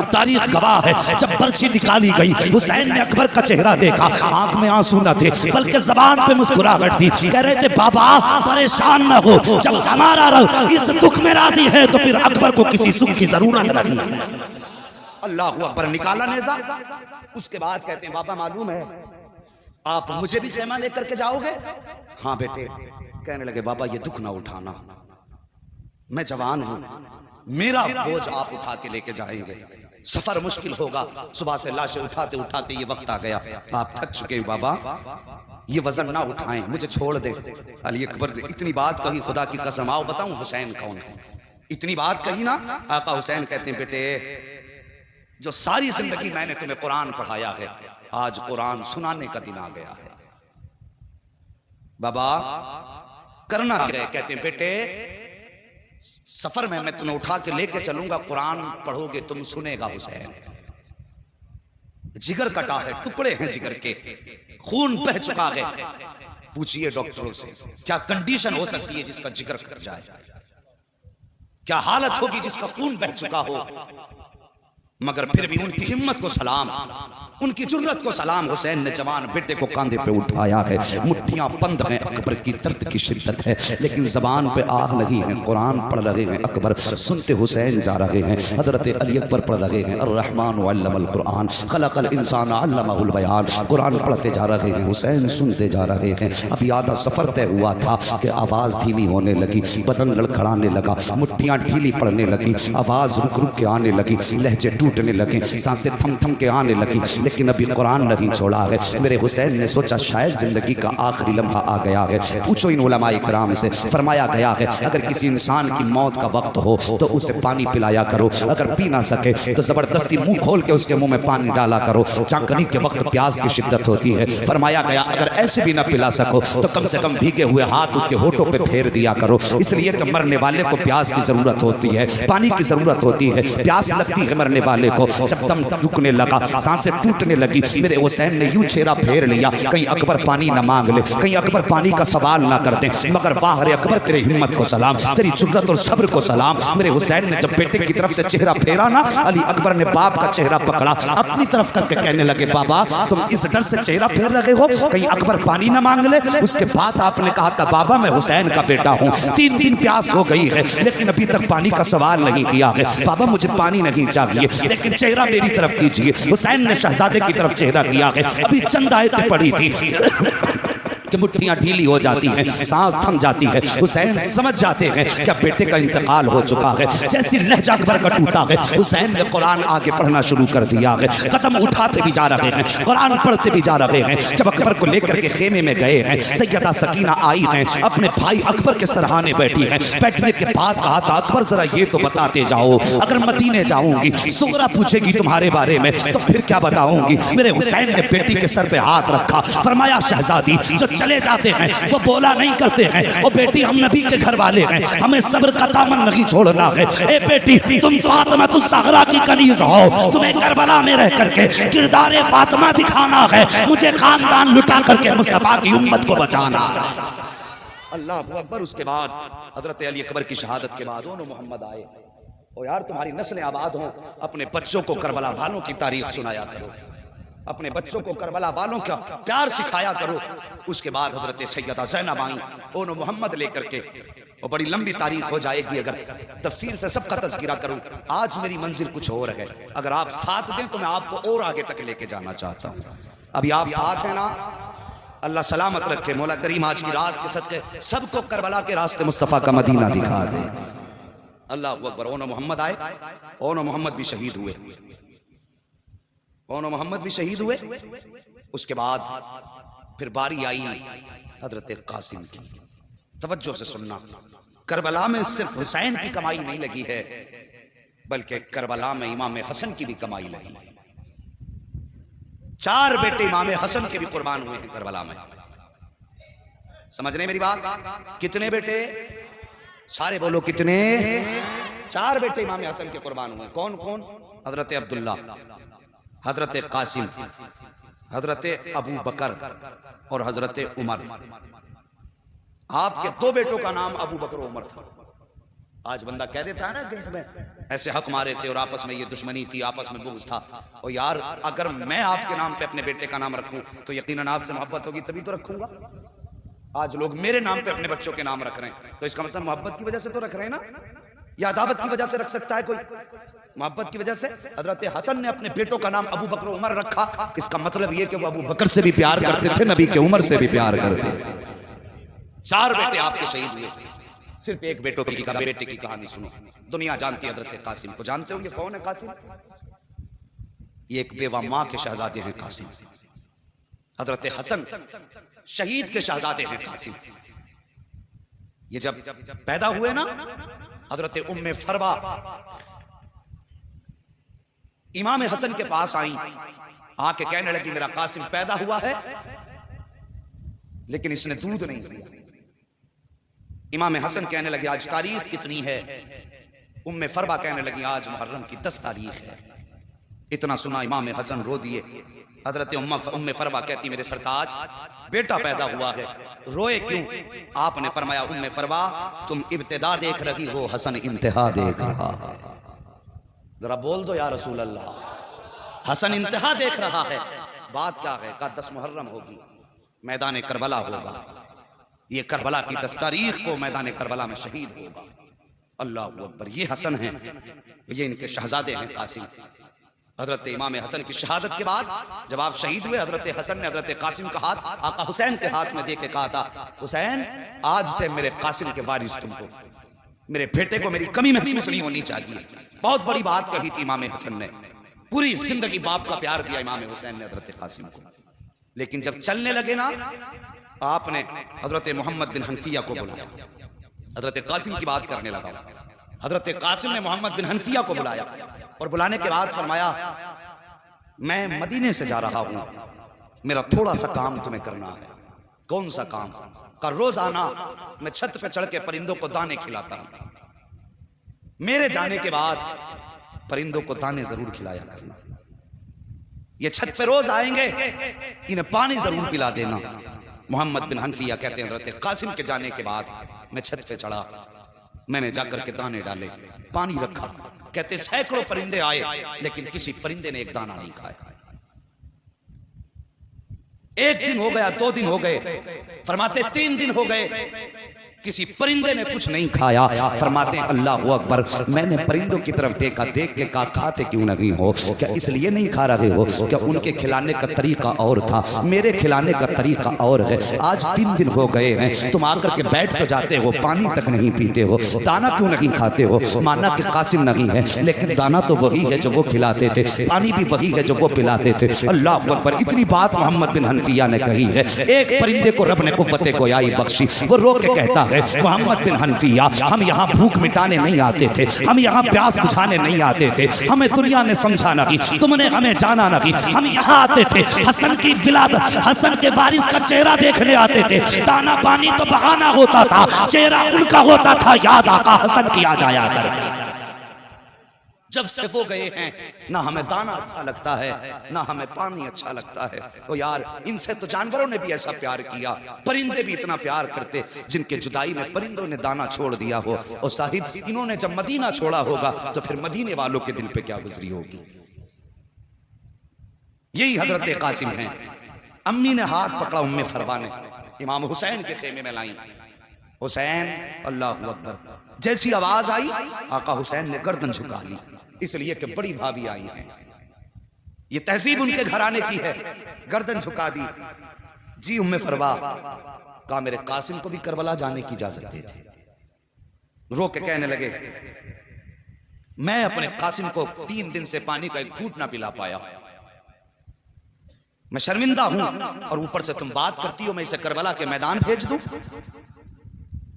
तारीख गवाह है, जब पर्ची निकाली गई हुसैन ने अकबर का चेहरा देखा, आंख में आंसू न थे बल्कि जबान पे मुस्कुराहट थी। कह रहे थे बाबा परेशान न हो, जब हमारा रब इस दुख में राजी है तो फिर अकबर को किसी सुख की जरूरत नहीं। अल्लाह अकबर। निकाला नेजा, उसके बाद कहते हैं बाबा मालूम है आप मुझे भी खेमा लेकर के जाओगे। हाँ बेटे। कहने लगे बाबा ये दुख ना उठाना, मैं जवान हूं, मेरा बोझ आप उठा के लेके जाएंगे, सफर मुश्किल होगा, सुबह से लाशें उठाते उठाते ये वक्त आ गया, आप थक चुके हैं बाबा, ये वजन ना उठाएं, मुझे छोड़ दे। अली अकबर ने इतनी बात कही, खुदा की कसम आओ बताऊं हुसैन कौन है, इतनी बात कही ना। आका हुसैन कहते हैं बेटे जो सारी जिंदगी मैंने तुम्हें कुरान पढ़ाया है, आज कुरान सुनाने का दिन आ गया है। बाबा करना क्या है? कहते हैं बेटे सफर में मैं तुम्हें उठा के लेके चलूंगा, कुरान पढ़ोगे तुम, सुनेगा हुसैन। जिगर कटा है, टुकड़े हैं जिगर के, खून बह चुका है। पूछिए डॉक्टरों से क्या कंडीशन हो सकती है जिसका जिगर कट जाए, क्या हालत होगी जिसका खून बह चुका हो। मगर फिर भी उनकी हिम्मत को सलाम, उनकी जुर्रत को सलाम। हुसैन ने जवान बेटे को कंधे पे उठाया है, मुट्ठियां बंद हैं, अकबर की दर्द की शिद्दत है, लेकिन जबान पे आग लगी है। कुरान पढ़ रहे हैं अकबर, सुनते हुसैन जा रहे हैं। हजरत अली अकबर पढ़ रहे हैं अर्रहमान अल्लमल कुरान खलकल इंसान अल्लमहुल बयान। कुरान पढ़ते जा रहे हैं, हुसैन सुनते जा रहे हैं। अभी आधा सफर तय हुआ था कि आवाज़ धीमी होने लगी, बदन लड़खड़ाने लगा, मुट्ठियां ढीली पड़ने लगी, आवाज़ रुक रुक के आने लगी, लहजे टूटने लगे, सांसें थम थम के आने लगी, लेकिन अभी कुरान नहीं छोड़ा है। मेरे हुसैन ने सोचा शायद जिंदगी का आखिरी लम्हा आ गया है। पूछो इन उलमाए किराम से, फरमाया गया है अगर किसी इंसान की मौत का वक्त हो तो उसे पानी पिलाया करो, अगर पी ना सके तो जबरदस्ती मुंह खोल के उसके मुंह में पानी डाला करो। चांकनी के वक्त प्यास की शिद्दत होती है। फरमाया गया अगर ऐसे भी ना पिला सको तो कम से कम भीगे हुए हाथ उसके होठों पे फेर दिया करो, इसलिए कि मरने वाले को प्यास की जरूरत होती है, पानी की जरूरत होती है, प्यास लगती है मरने वाले को। जब दम रुकने लगा, सांसें टूटने लगी, मेरे हुसैन ने यूं चेहरा फेर लिया, कहीं अकबर पानी न मांग ले, कहीं अकबर पानी का सवाल ना कर दे। मगर वाह रे अकबर, तेरी हिम्मत को सलाम, तेरी जुर्रत और सब्र को सलाम। मेरे हुसैन ने जब बेटे की तरफ से चेहरा फेरा ना, अली अकबर ने बाप का चेहरा पकड़ा, अपनी तरफ करके कहने लगे बाबा तुम इस डर से चेहरा फेर रहे हो कहीं अकबर पानी ना मांग ले। उसके बाद आपने कहा था बाबा मैं हुसैन का बेटा हूँ, 3 दिन प्यास हो गई है लेकिन अभी तक पानी का सवाल नहीं किया है। बाबा मुझे पानी नहीं चाहिए, लेकिन चेहरा मेरी तरफ कीजिए। हुसैन ने शहजादे की तरफ चेहरा किया है। अभी चंद आयतें पड़ी थी कि मुट्ठियां ढीली हो जाती हैं, सांस थम जाती है। हुसैन समझ जाते हैं कि अब बेटे का इंतकाल हो चुका है। जैसी लहजा अकबर का टूटा है, हुसैन ने कुरान आगे पढ़ना शुरू कर दिया है। कदम उठाते भी जा रहे हैं, कुरान पढ़ते भी जा रहे हैं। जब अकबर को लेकर के खेमे में गए हैं, सैयदा सकीना आई हैं, अपने भाई अकबर के सरहाने बैठी हैं। बैठने के बाद कहा था अकबर जरा ये तो बताते जाओ, अगर मदीने जाऊंगी सुगरा पूछेगी तुम्हारे बारे में तो फिर क्या बताऊंगी। मेरे हुसैन ने बेटी के सर पे हाथ रखा, फरमाया शहजादी जो चले जाते हैं वो बोला नहीं करते हैं, वो बेटी हम नबी के घर वाले हैं, हमें सब्र का दामन नहीं छोड़ना है। ए बेटी तुम फातिमा ज़हरा की कनीज हो, तुम्हें करबला में रह करके किरदार फातिमा दिखाना है, मुझे खानदान लुटा करके मुस्तफा की उम्मत को बचाना। अल्लाह अकबर। उसके बाद हजरत अली अकबर की शहादत के बाद दोनों मोहम्मद आए। ओ यार तुम्हारी नस्लें आबाद हों, अपने बच्चों को करबला वालों की तारीफ सुनाया करो, अपने बच्चों को करबला वालों का प्यार सिखाया करो। उसके बाद हजरत सैयदा ज़ैनब आई, ओनो मोहम्मद लेकर के, और बड़ी लंबी तारीख हो जाएगी अगर तफसील से सबका तज़किरा करूं। आज मेरी मंजिल कुछ और है, अगर आप साथ दें तो मैं आपको और आगे तक लेके जाना चाहता हूं। अभी आप साथ हैं ना, अल्लाह सलामत रखे। मौला करीम आज की रात के सदके सबको करबला के रास्ते मुस्तफ़ा का मदीना दिखा दे। अल्लाह अकबर। ओनो मोहम्मद आए, ओनो मोहम्मद भी शहीद हुए, ओनो मोहम्मद भी शहीद हुए। उसके बाद फिर बारी आई हजरत कासिम की। तवज्जो से सुनना, करबला में सिर्फ हुसैन की कमाई नहीं लगी है, बल्कि करबला में इमाम हसन की भी कमाई लगी है। 4 बेटे इमाम हसन के भी कुर्बान हुए हैं करबला में। समझ रहे मेरी बात? कितने बेटे? सारे बोलो कितने? 4 बेटे इमाम हसन के कुर्बान हुए। कौन कौन? हजरत अब्दुल्ला, हजरत कासिम, हजरत अबू बकर और हजरत उमर। आपके 2 बेटों का नाम अबू बकर और उमर था। आज बंदा कह देता है ना गेट में ऐसे हक मारे थे और आपस में ये दुश्मनी थी, आपस में बुग़्ज़ था। और यार अगर मैं आपके नाम पे अपने बेटे का नाम रखूं तो यकीनन आपसे मोहब्बत होगी तभी तो रखूंगा। आज लोग मेरे नाम पे अपने बच्चों के नाम रख रहे हैं, तो इसका मतलब मोहब्बत की वजह से तो रख रहे हैं ना, या अदावत की वजह से रख सकता है कोई? मोहब्बत की वजह से। हजरत हसन ने अपने बेटों का नाम अबू बकर उमर रखा, इसका मतलब यह कि वो अबू बकर से भी प्यार करते थे, नबी के उमर से भी प्यार करते थे। 4 बेटे आपके शहीद हुए, सिर्फ एक बेटे की कहानी सुनो। दुनिया जानती है हजरत कासिम को। जानते हो ये कौन है कासिम? ये एक बेवा माँ के शहजादे हैं कासिम। हजरत हसन शहीद के शहजादे हैं कासिम। ये जब पैदा हुए ना, हजरत उम्मे फरवा इमाम हसन के पास आई, आके कहने लगी मेरा कासिम पैदा हुआ है लेकिन इसने दूध नहीं पिया। इमाम हसन कहने लगे आज तारीख कितनी है? उम्मे फरवा कहने लगी आज मुहर्रम की 10 तारीख है। इतना सुना इमाम हसन रो दिए। हजरत उम्मे फरवा कहती मेरे सरताज बेटा पैदा हुआ है, रोए क्यों? आपने फरमाया उम्मे फरवा तुम इब्तिदा देख रही हो, हसन इंतहा देख रहा है। जरा बोल दो या रसूल अल्लाह। हसन इंतहा देख रहा है, बात क्या है? का 10 मुहर्रम होगी, मैदान करबला होगा, ये करबला की 10 तारीख को मैदान करबला में शहीद होगा। अल्लाह अकबर। ये हसन हैं, ये इनके शहजादे हैं कासिम। हजरत इमाम हसन की शहादत के बाद जब आप शहीद हुए, हजरत हसन ने हजरत कासिम का हाथ आका हुसैन के हाथ में दे के कहा था, हुसैन आज से मेरे कासिम के वारिस तुम हो, मेरे बेटे को मेरी कमी महसूस नहीं होनी चाहिए। बहुत बड़ी बात कही थी इमाम हसन ने, पूरी जिंदगी बाप का प्यार दिया इमाम हुसैन ने हजरत कासिम को। लेकिन जब चलने लगे ना, आपने हजरत मोहम्मद बिन हनफिया को बुलाया। हजरत कासिम की बात करने लगा, हजरत कासिम ने मोहम्मद बिन हनफिया को बुलाया और बुलाने के बाद फरमाया, मैं मदीने से जा रहा हूं, मेरा थोड़ा सा काम तुम्हें करना है। कौन सा काम? का रोजाना मैं छत पे चढ़ के परिंदों को दाने खिलाता हूं, मेरे जाने के बाद परिंदों को दाने जरूर खिलाया करना। ये छत पे रोज आएंगे, इन्हें पानी जरूर पिला देना। मोहम्मद बिन हनफिया कहते हैं, हजरत कासिम के जाने के बाद मैं छत पे चढ़ा, मैंने जाकर के दाने डाले, पानी रखा। कहते सैकड़ों परिंदे आए, लेकिन किसी परिंदे ने एक दाना नहीं खाया। एक दिन हो गया, 2 दिन हो गए, फरमाते 3 दिन हो गए, किसी परिंदे ने कुछ नहीं खाया। फरमाते अल्लाह अकबर। मैंने परिंदों की तरफ देखा, देख के कहा खाते क्यों नहीं हो? क्या इसलिए नहीं खा रहे हो? क्या उनके खिलाने का तरीका और था, मेरे खिलाने का तरीका और है। आज 3 दिन हो गए हैं, तुम आकर के बैठ तो जाते हो, पानी तक नहीं पीते हो, दाना क्यों नहीं खाते हो? माना कि कासिम नहीं है, लेकिन दाना तो वही है जो वो खिलाते थे, पानी भी वही है जो वो पिलाते थे। अल्लाह अकबर। इतनी बात मोहम्मद बिन हनफिया ने कही है। एक परिंदे को रब ने कुव्वत गोयाई बख्शी, वो रो के कहता है, मोहम्मद बिन हनफिया, हम यहाँ भूख मिटाने नहीं आते थे, हम यहाँ प्यास बुझाने नहीं आते थे, हमें दुनिया ने समझा नहीं, तुमने हमें जाना नहीं, हम यहाँ आते थे हसन की विलादत, हसन के वारिस का चेहरा देखने आते थे। दाना पानी तो बहाना होता था, चेहरा उनका होता था, याद आका हसन की आ जाया करती। जब से वो गए हैं, ना हमें दाना अच्छा लगता है, ना हमें पानी अच्छा लगता है। तो यार, इनसे तो जानवरों ने भी ऐसा प्यार किया, परिंदे भी इतना प्यार करते, जिनके जुदाई में परिंदों ने दाना छोड़ दिया हो। और साहिब, इन्होंने जब मदीना छोड़ा होगा, तो फिर मदीने वालों के दिल पे क्या गुजरी होगी। यही हजरत कासिम हैं। अम्मी ने हाथ पकड़ा उम्मे फरवा ने, इमाम हुसैन के खेमे में लाई। हुसैन, अल्लाह अकबर। जैसी आवाज आई, आका हुसैन ने गर्दन झुका ली, इसलिए कि बड़ी भाभी आई है, ये तहजीब उनके घराने की है। गर्दन झुका दी। जी उम्मे फरवा। कहा मेरे कासिम को भी करबला जाने की इजाजत दे दी। रो के कहने लगे, मैं अपने कासिम को 3 दिन से पानी का एक घूंट ना पिला पाया, मैं शर्मिंदा हूं, और ऊपर से तुम बात करती हो मैं इसे करबला के मैदान भेज दूं।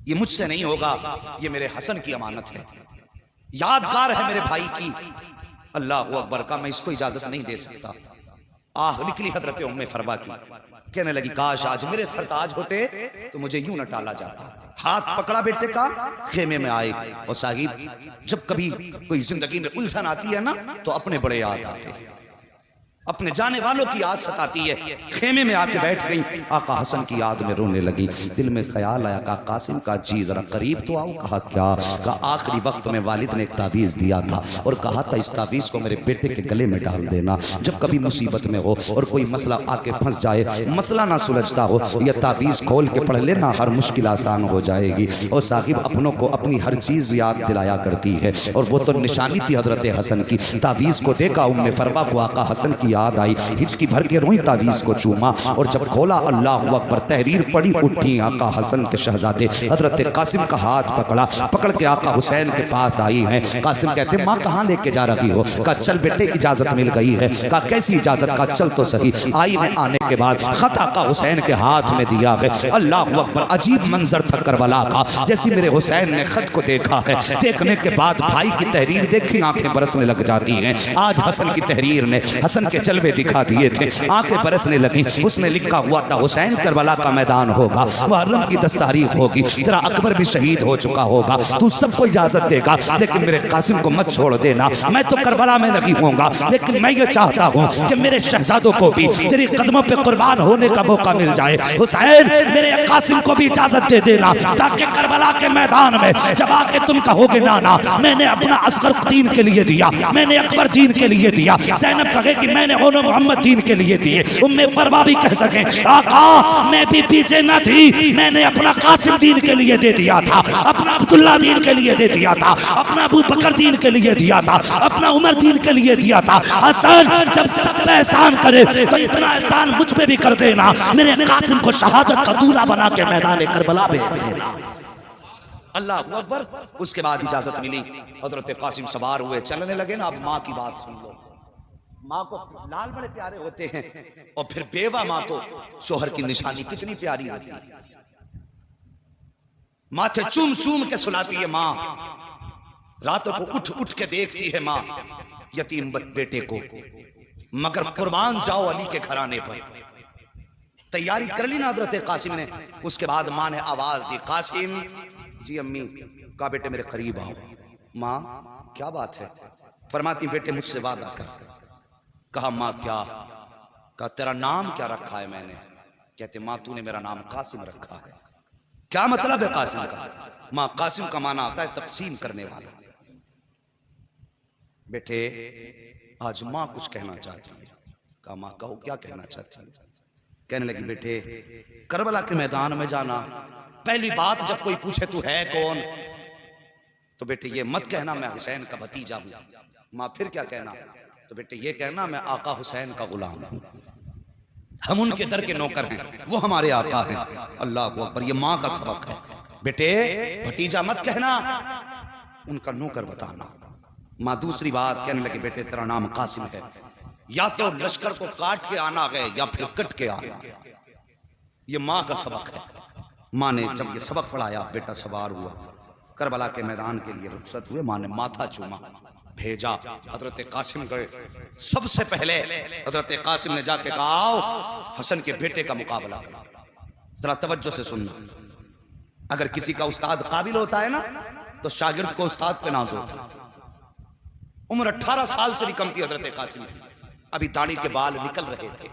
ये मुझसे नहीं होगा, ये मेरे हसन की अमानत है, यादगार है मेरे भाई की। अल्लाह अकबर। का मैं इसको इजाजत नहीं दे सकता। आह निकली हजरत उम्मे फरवा की, कहने लगी, काश आज मेरे सरताज होते तो मुझे यूं न टाला जाता। हाथ पकड़ा बेटे का, खेमे में आए। और साहिब, जब कभी कोई जिंदगी में उलझन आती है ना, तो अपने बड़े याद आते हैं, अपने जाने वालों की याद सताती है। खेमे में आके बैठ गई, आका हसन की याद में रोने लगी। दिल में ख्याल आया, का कासिम का जी जरा करीब तो आओ। कहा क्या? का आखिरी वक्त में वालिद ने एक तावीज़ दिया था और कहा था इस तावीज़ को मेरे बेटे के गले में डाल देना, जब कभी मुसीबत में हो और कोई मसला आके फंस जाए, मसला ना सुलझता हो, यह तावीज़ खोल के पढ़ लेना, हर मुश्किल आसान हो जाएगी। और साहिब, अपनों को अपनी हर चीज़ याद दिलाया करती है, और वो तो निशानी थी हजरत हसन की। तावीज़ को देखा उम्मे फरवा को, आका हसन की याद आई, हिचकी भर के रोई, तावीज़ को चूमा, और जब खोला, अल्लाह अकबर, तहरीर पड़ी, उठी। आका हसन के शहजादे हजरत कासिम का हाथ पकड़ा, पकड़ के आका हुसैन के पास आई हैं। कासिम कहते, माँ कहाँ लेके जा रही हो? कहा चल बेटे, इजाजत मिल गई है। कहा कैसी इजाजत? का चल तो सही। आई में आने के बाद खत आका हुसैन के हाथ में दिया है। अल्लाह अकबर, अजीब मंजर था करबला का। जैसे मेरे हुसैन ने खत को देखा है, देखने के बाद भाई की तहरीर देखी, आंखें बरसने लग जाती हैं। आज हसन की तहरीर ने, हसन के जलवे दिखा दिए थे, आंखें बरसने लगी। उसमें लिखा हुआ था हुसैन करबला का मैदान होगा, मुहर्रम की 10 तारीख होगी, तेरा अकबर भी शहीद हो चुका होगा, तू सबको इजाजत देगा लेकिन मेरे कासिम को मत छोड़ देना। मैं तो करबला में नहीं होऊंगा लेकिन मैं ये चाहता हूँ कि मेरे शहजादों को भी तेरी कदमों पे कुर्बान होने का मौका मिल जाए। हुसैन मेरे कासिम को भी इजाजत दे देना ताकि करबला के मैदान में जब आके तुम कहोगे नाना मैंने अपना अस्कर दीन के लिए दिया, मैंने अकबर दीन के लिए दिया, ज़ैनब कहे कि मैंने ओनो मोहम्मद दीन के लिए दिए, उम्मे फरमा भी कह सके आका मैं भी पीछे न थी, मैंने अपना कासिम दीन के लिए दे दिया था, अपना अब्दुल्ला दीन के लिए दे दिया था, अपना अबू बकर दीन के लिए दिया था, अपना उमर दीन के लिए दिया था। हसन जब सब पे एहसान करे तो इतना एहसान मुझ पे भी कर देना, मेरे कासिम को शहादत का दूल्हा बना के मैदान करबला भेज देना। अल्लाह अकबर। उसके बाद इजाजत मिली, हजरत कासिम सवार हुए, चलने लगे ना। अब माँ की बात सुन लो, माँ को लाल बड़े प्यारे होते हैं और फिर बेवा माँ को शोहर की निशानी कितनी प्यारी होती है। माथे चूम चूम के सुलाती है माँ, रातों को उठ उठ के देखती है माँ यतीम बेटे को, मगर कुर्बान जाओ अली के घराने पर। तैयारी कर ली ना हजरत कासिम ने। उसके बाद माँ ने आवाज दी, कासिम जी अम्मी। कहा बेटे मेरे करीब आओ। माँ क्या बात है? फरमाती बेटे मुझसे वादा कर। कहा माँ क्या? कहा तेरा नाम क्या रखा है मैंने? कहते माँ तूने मेरा नाम कासिम रखा है। क्या मतलब है कासिम का? माँ कासिम का माना आता है तकसीम करने वाला। बेटे आज माँ कुछ कहना चाहती है। कहा माँ कहो क्या कहना चाहती है? कहने लगी बेटे करबला के मैदान में जाना, पहली बात जब कोई पूछे तू है कौन तो बेटे ये मत कहना मैं हुसैन का भतीजा हूं। माँ फिर क्या कहना? तो बेटे ये कहना मैं आका हुसैन का गुलाम हूं, हम उनके दर के नौकर हैं, वो हमारे आका हैं। अल्लाह अकबर। ये माँ का सबक है। बेटे भतीजा मत कहना, उनका नौकर बताना। माँ दूसरी बात कहने लगी बेटे तेरा नाम कासिम है, या तो लश्कर को काट के आना है या फिर कट के आना। ये माँ का सबक है। माँ ने जब ये सबक पढ़ाया बेटा सवार हुआ, करबला के मैदान के लिए रुखसत हुए। माँ ने माथा चूमा, भेजा। हजरत कासिम गए। सबसे पहले हजरत कासिम ने जाके कहा आओ हसन के बेटे का मुकाबला करो। जरा तवज्जो से सुनना, अगर किसी का उस्ताद काबिल होता है ना तो शागिर्द को उस्ताद पे नाज होता है। उम्र 18 साल से भी कम थी हजरत कासिम की, अभी दाढ़ी के बाल निकल रहे थे,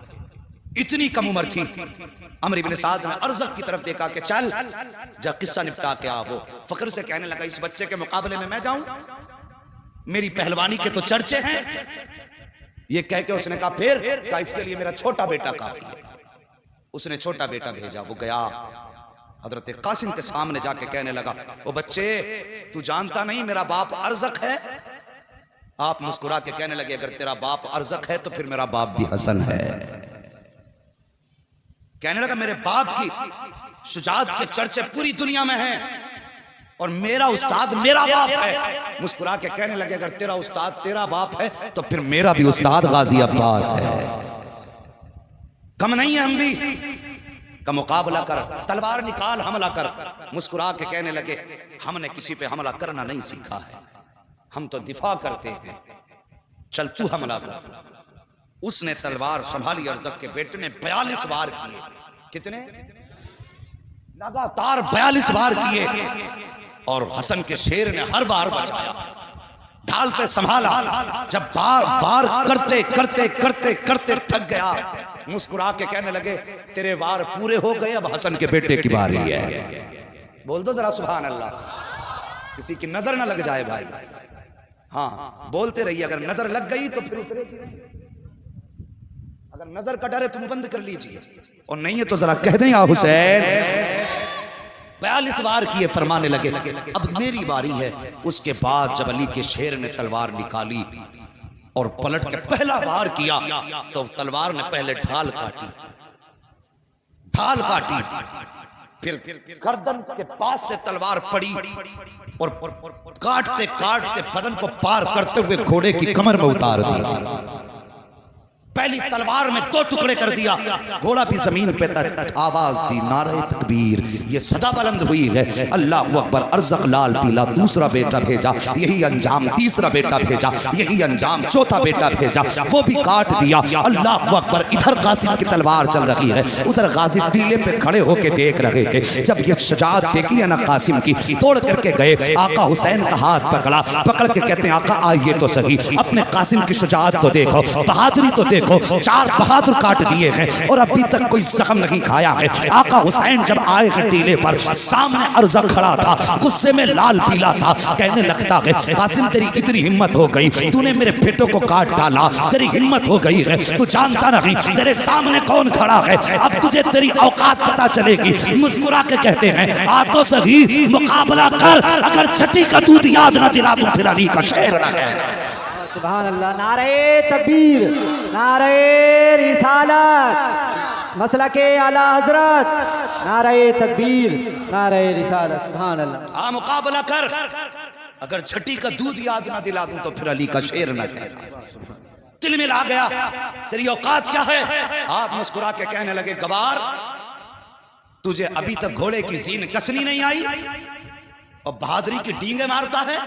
इतनी कम उम्र थी। अमर इब्न साद ने अर्ज़क की तरफ देखा कि चल जा किस्सा निपटा के आ। वो फख्र से कहने लगा इस बच्चे के मुकाबले में मैं जाऊं, मेरी पहलवानी के तो चर्चे हैं। ये कह के उसने कहा फिर? कहा इसके लिए मेरा छोटा बेटा काफी है। उसने छोटा बेटा भेजा, वो गया हजरत कासिम के सामने जाके कहने लगा ओ बच्चे तू जानता नहीं मेरा बाप अर्ज़क है? आप मुस्कुरा के कहने लगे अगर तेरा बाप अर्ज़क है तो फिर मेरा बाप भी हसन है। कहने लगा मेरे बाप की शुजाअत के चर्चे पूरी दुनिया में हैं और मेरा उस्ताद मेरा बाप है। मुस्कुरा के कहने लगे अगर तेरा उस्ताद तेरा बाप है तो फिर मेरा भी उस्ताद गाजी अब्बास है। कम नहीं है हम भी का मुकाबला कर, तलवार निकाल हमला कर। मुस्कुरा के कहने लगे हमने किसी पे हमला करना नहीं सीखा है, हम तो दिफा करते हैं, चल तू हमला कर। उसने तलवार संभाली, अर्ज़क के बेटे ने 42 बार किए। कितने? लगातार 42 बार किए और हसन के शेर ने हर बार बचाया, ढाल पे संभाला। जब बार बार करते करते करते करते थक गया, मुस्कुरा के कहने लगे तेरे वार पूरे हो गए, अब हसन के बेटे की बारी है। बोल दो जरा सुभान अल्लाह, किसी की नजर ना लग जाए भाई। हाँ बोलते रहिए, अगर नजर लग गई तो फिर उतरेगी नहीं। अगर नजर का डर है तुम बंद कर लीजिए, और नहीं है तो जरा कह दें या हुसैन। 42 बार किए, फरमाने लगे अब मेरी बारी है। उसके बाद जब अली के शेर ने तलवार निकाली और पलट के पहला वार किया तो तलवार ने पहले ढाल काटी, फिर गर्दन के पास से तलवार पड़ी और काटते काटते बदन को पार करते हुए घोड़े की कमर में उतार दी। पहली तलवार में 2 टुकड़े कर दिया, घोड़ा भी जमीन पे आवाज दी नारे तकबीर, ये सदा बुलंद हुई है अल्लाह अकबर। अर्ज़क लाल पीला दूसरा बेटा भेजा, यही अंजाम तीसरा बेटा भेजा, यही अंजाम चौथा बेटा भेजा, वो भी काट दिया अल्लाह अकबर। इधर कासिम की तलवार चल रही है, उधर गाजी टीले पे खड़े होके देख रहे थे। जब ये शुजाअत देखी है ना कासिम की, तोड़ करके गए, आका हुसैन का हाथ पकड़ा, पकड़ के कहते हैं आका आइए तो सही, अपने कासिम की शुजाअत तो देखो, बहादुरी तो देखो, 4 बहादुर काट दिए हैं और अभी तक कोई जख्म नहीं खाया है। आका हुसैन जब आए हैं टीले पर, सामने अर्ज़क खड़ा था, गुस्से में लाल पीला था, कहने लगता है कासिम तेरी इतनी हिम्मत हो गई, तूने मेरे बेटों को काट डाला, तेरी हिम्मत हो गई है, तू जानता नहीं तेरे सामने कौन खड़ा है, अब तुझे तेरी औकात पता चलेगी। मुस्कुरा के कहते हैं आ तो सही, मुकाबला कर, अगर छठी का दूध याद न दिला दूं फिर अली का शेर न कह। सुभान अल्लाह। नारे तकबीर, नारे रिसालत, मसला के आला हजरत, नारे तकबीर, नारे रिसालत। सुभान अल्लाह। मुकाबला कर, अगर छठी का दूध याद ना दिला दूं तो फिर अली का शेर न कह। दिल में ला गया तेरी औकात क्या है। आप मुस्कुरा के कहने लगे गवार, तुझे अभी तक घोड़े की जीन कसनी नहीं आई और बहादुरी की डींगे मारता है।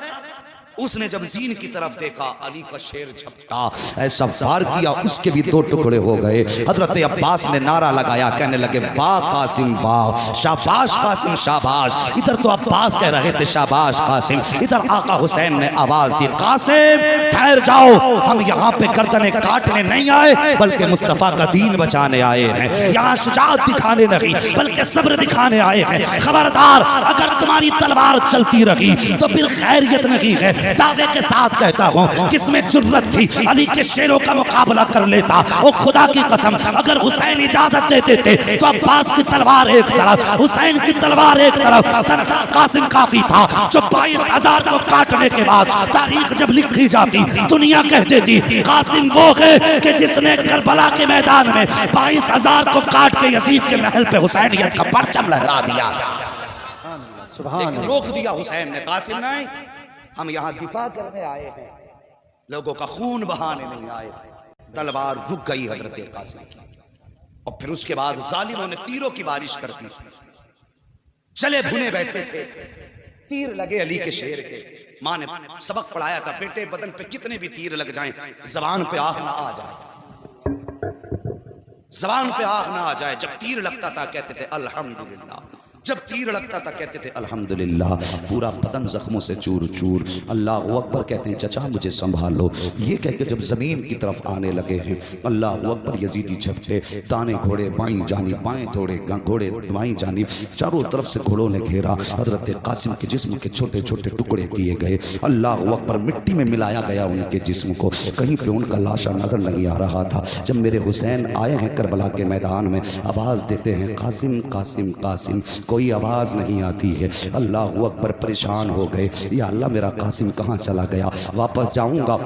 उसने जब जीन की तरफ देखा, अली का शेर झपटा, ऐसा वार किया उसके भी 2 टुकड़े हो गए। हजरत अब्बास ने नारा लगाया, कहने लगे वाह कासिम वाह, शाबाश कासिम शाबाश। इधर तो अब्बास कह रहे थे शाबाश कासिम, इधर आका हुसैन ने आवाज दी कासिम ठहर जाओ, हम यहाँ पे गर्दनें काटने नहीं आए बल्कि मुस्तफा का दीन बचाने आए हैं, यहाँ शुजाअत दिखाने नहीं बल्कि सब्र दिखाने आए हैं। खबरदार अगर तुम्हारी तलवार चलती रही तो फिर खैरियत नहीं है। दावे के साथ कहता हूँ किसमें जुर्रत थी अली के शेरों का मुकाबला कर लेता। और खुदा की कसम अगर हुसैन इजाजत देते थे तो अब्बास की तलवार एक तरफ, हुसैन की तलवार एक तरफ, तनहा कासिम काफी था। जो 22,000 को काटने के बाद तारीख जब लिखी जाती दुनिया कह देती कासिम वो है कि जिसने करबला के मैदान में 22,000 को काट के यजीद के महल पे हुसैनियत का परचम लहरा दिया। लेकिन रोक दिया हुसैन ने, कासिम नहीं, हम यहाँ दिफा करने आए हैं, लोगों का खून बहाने नहीं आए। तलवार रुक गई हजरत कासिम की और फिर उसके बाद जालिमों ने तीरों की बारिश कर दी। चले भुने बैठे थे, तीर लगे अली के शेर के। माँ ने सबक पढ़ाया था बेटे बदन पे कितने भी तीर लग जाएं जबान पे आग ना आ जाए, जबान पे आग ना आ जाए। जब तीर लगता था कहते थे अल्हम्दुलिल्लाह, जब तीर लगता था कहते थे अल्हम्दुलिल्लाह। पूरा बदन जख्मों से चूर चूर। अल्लाह अकबर कहते हैं चचा मुझे संभालो। ये कह के जब जमीन की तरफ आने लगे हैं अल्लाह अकबर यजीदी झपटे, ताने घोड़े बाईं जानिब, बाएं घोड़े बाईं जानिब, चारों तरफ से घोड़ों ने घेरा। हजरत कासिम के जिस्म के छोटे छोटे टुकड़े किए गए। अल्लाह अकबर मिट्टी में मिलाया गया उनके जिस्म को, कहीं पे उनका लाशा नजर नहीं आ रहा था। जब मेरे हुसैन आए हैं करबला के मैदान में, आवाज देते हैं कासिम कासिम कासिम, कोई आवाज नहीं आती है। अल्लाह अकबर परेशान हो गए, या अल्लाह मेरा कासिम कहाँ चला गया, वापस जाऊंगा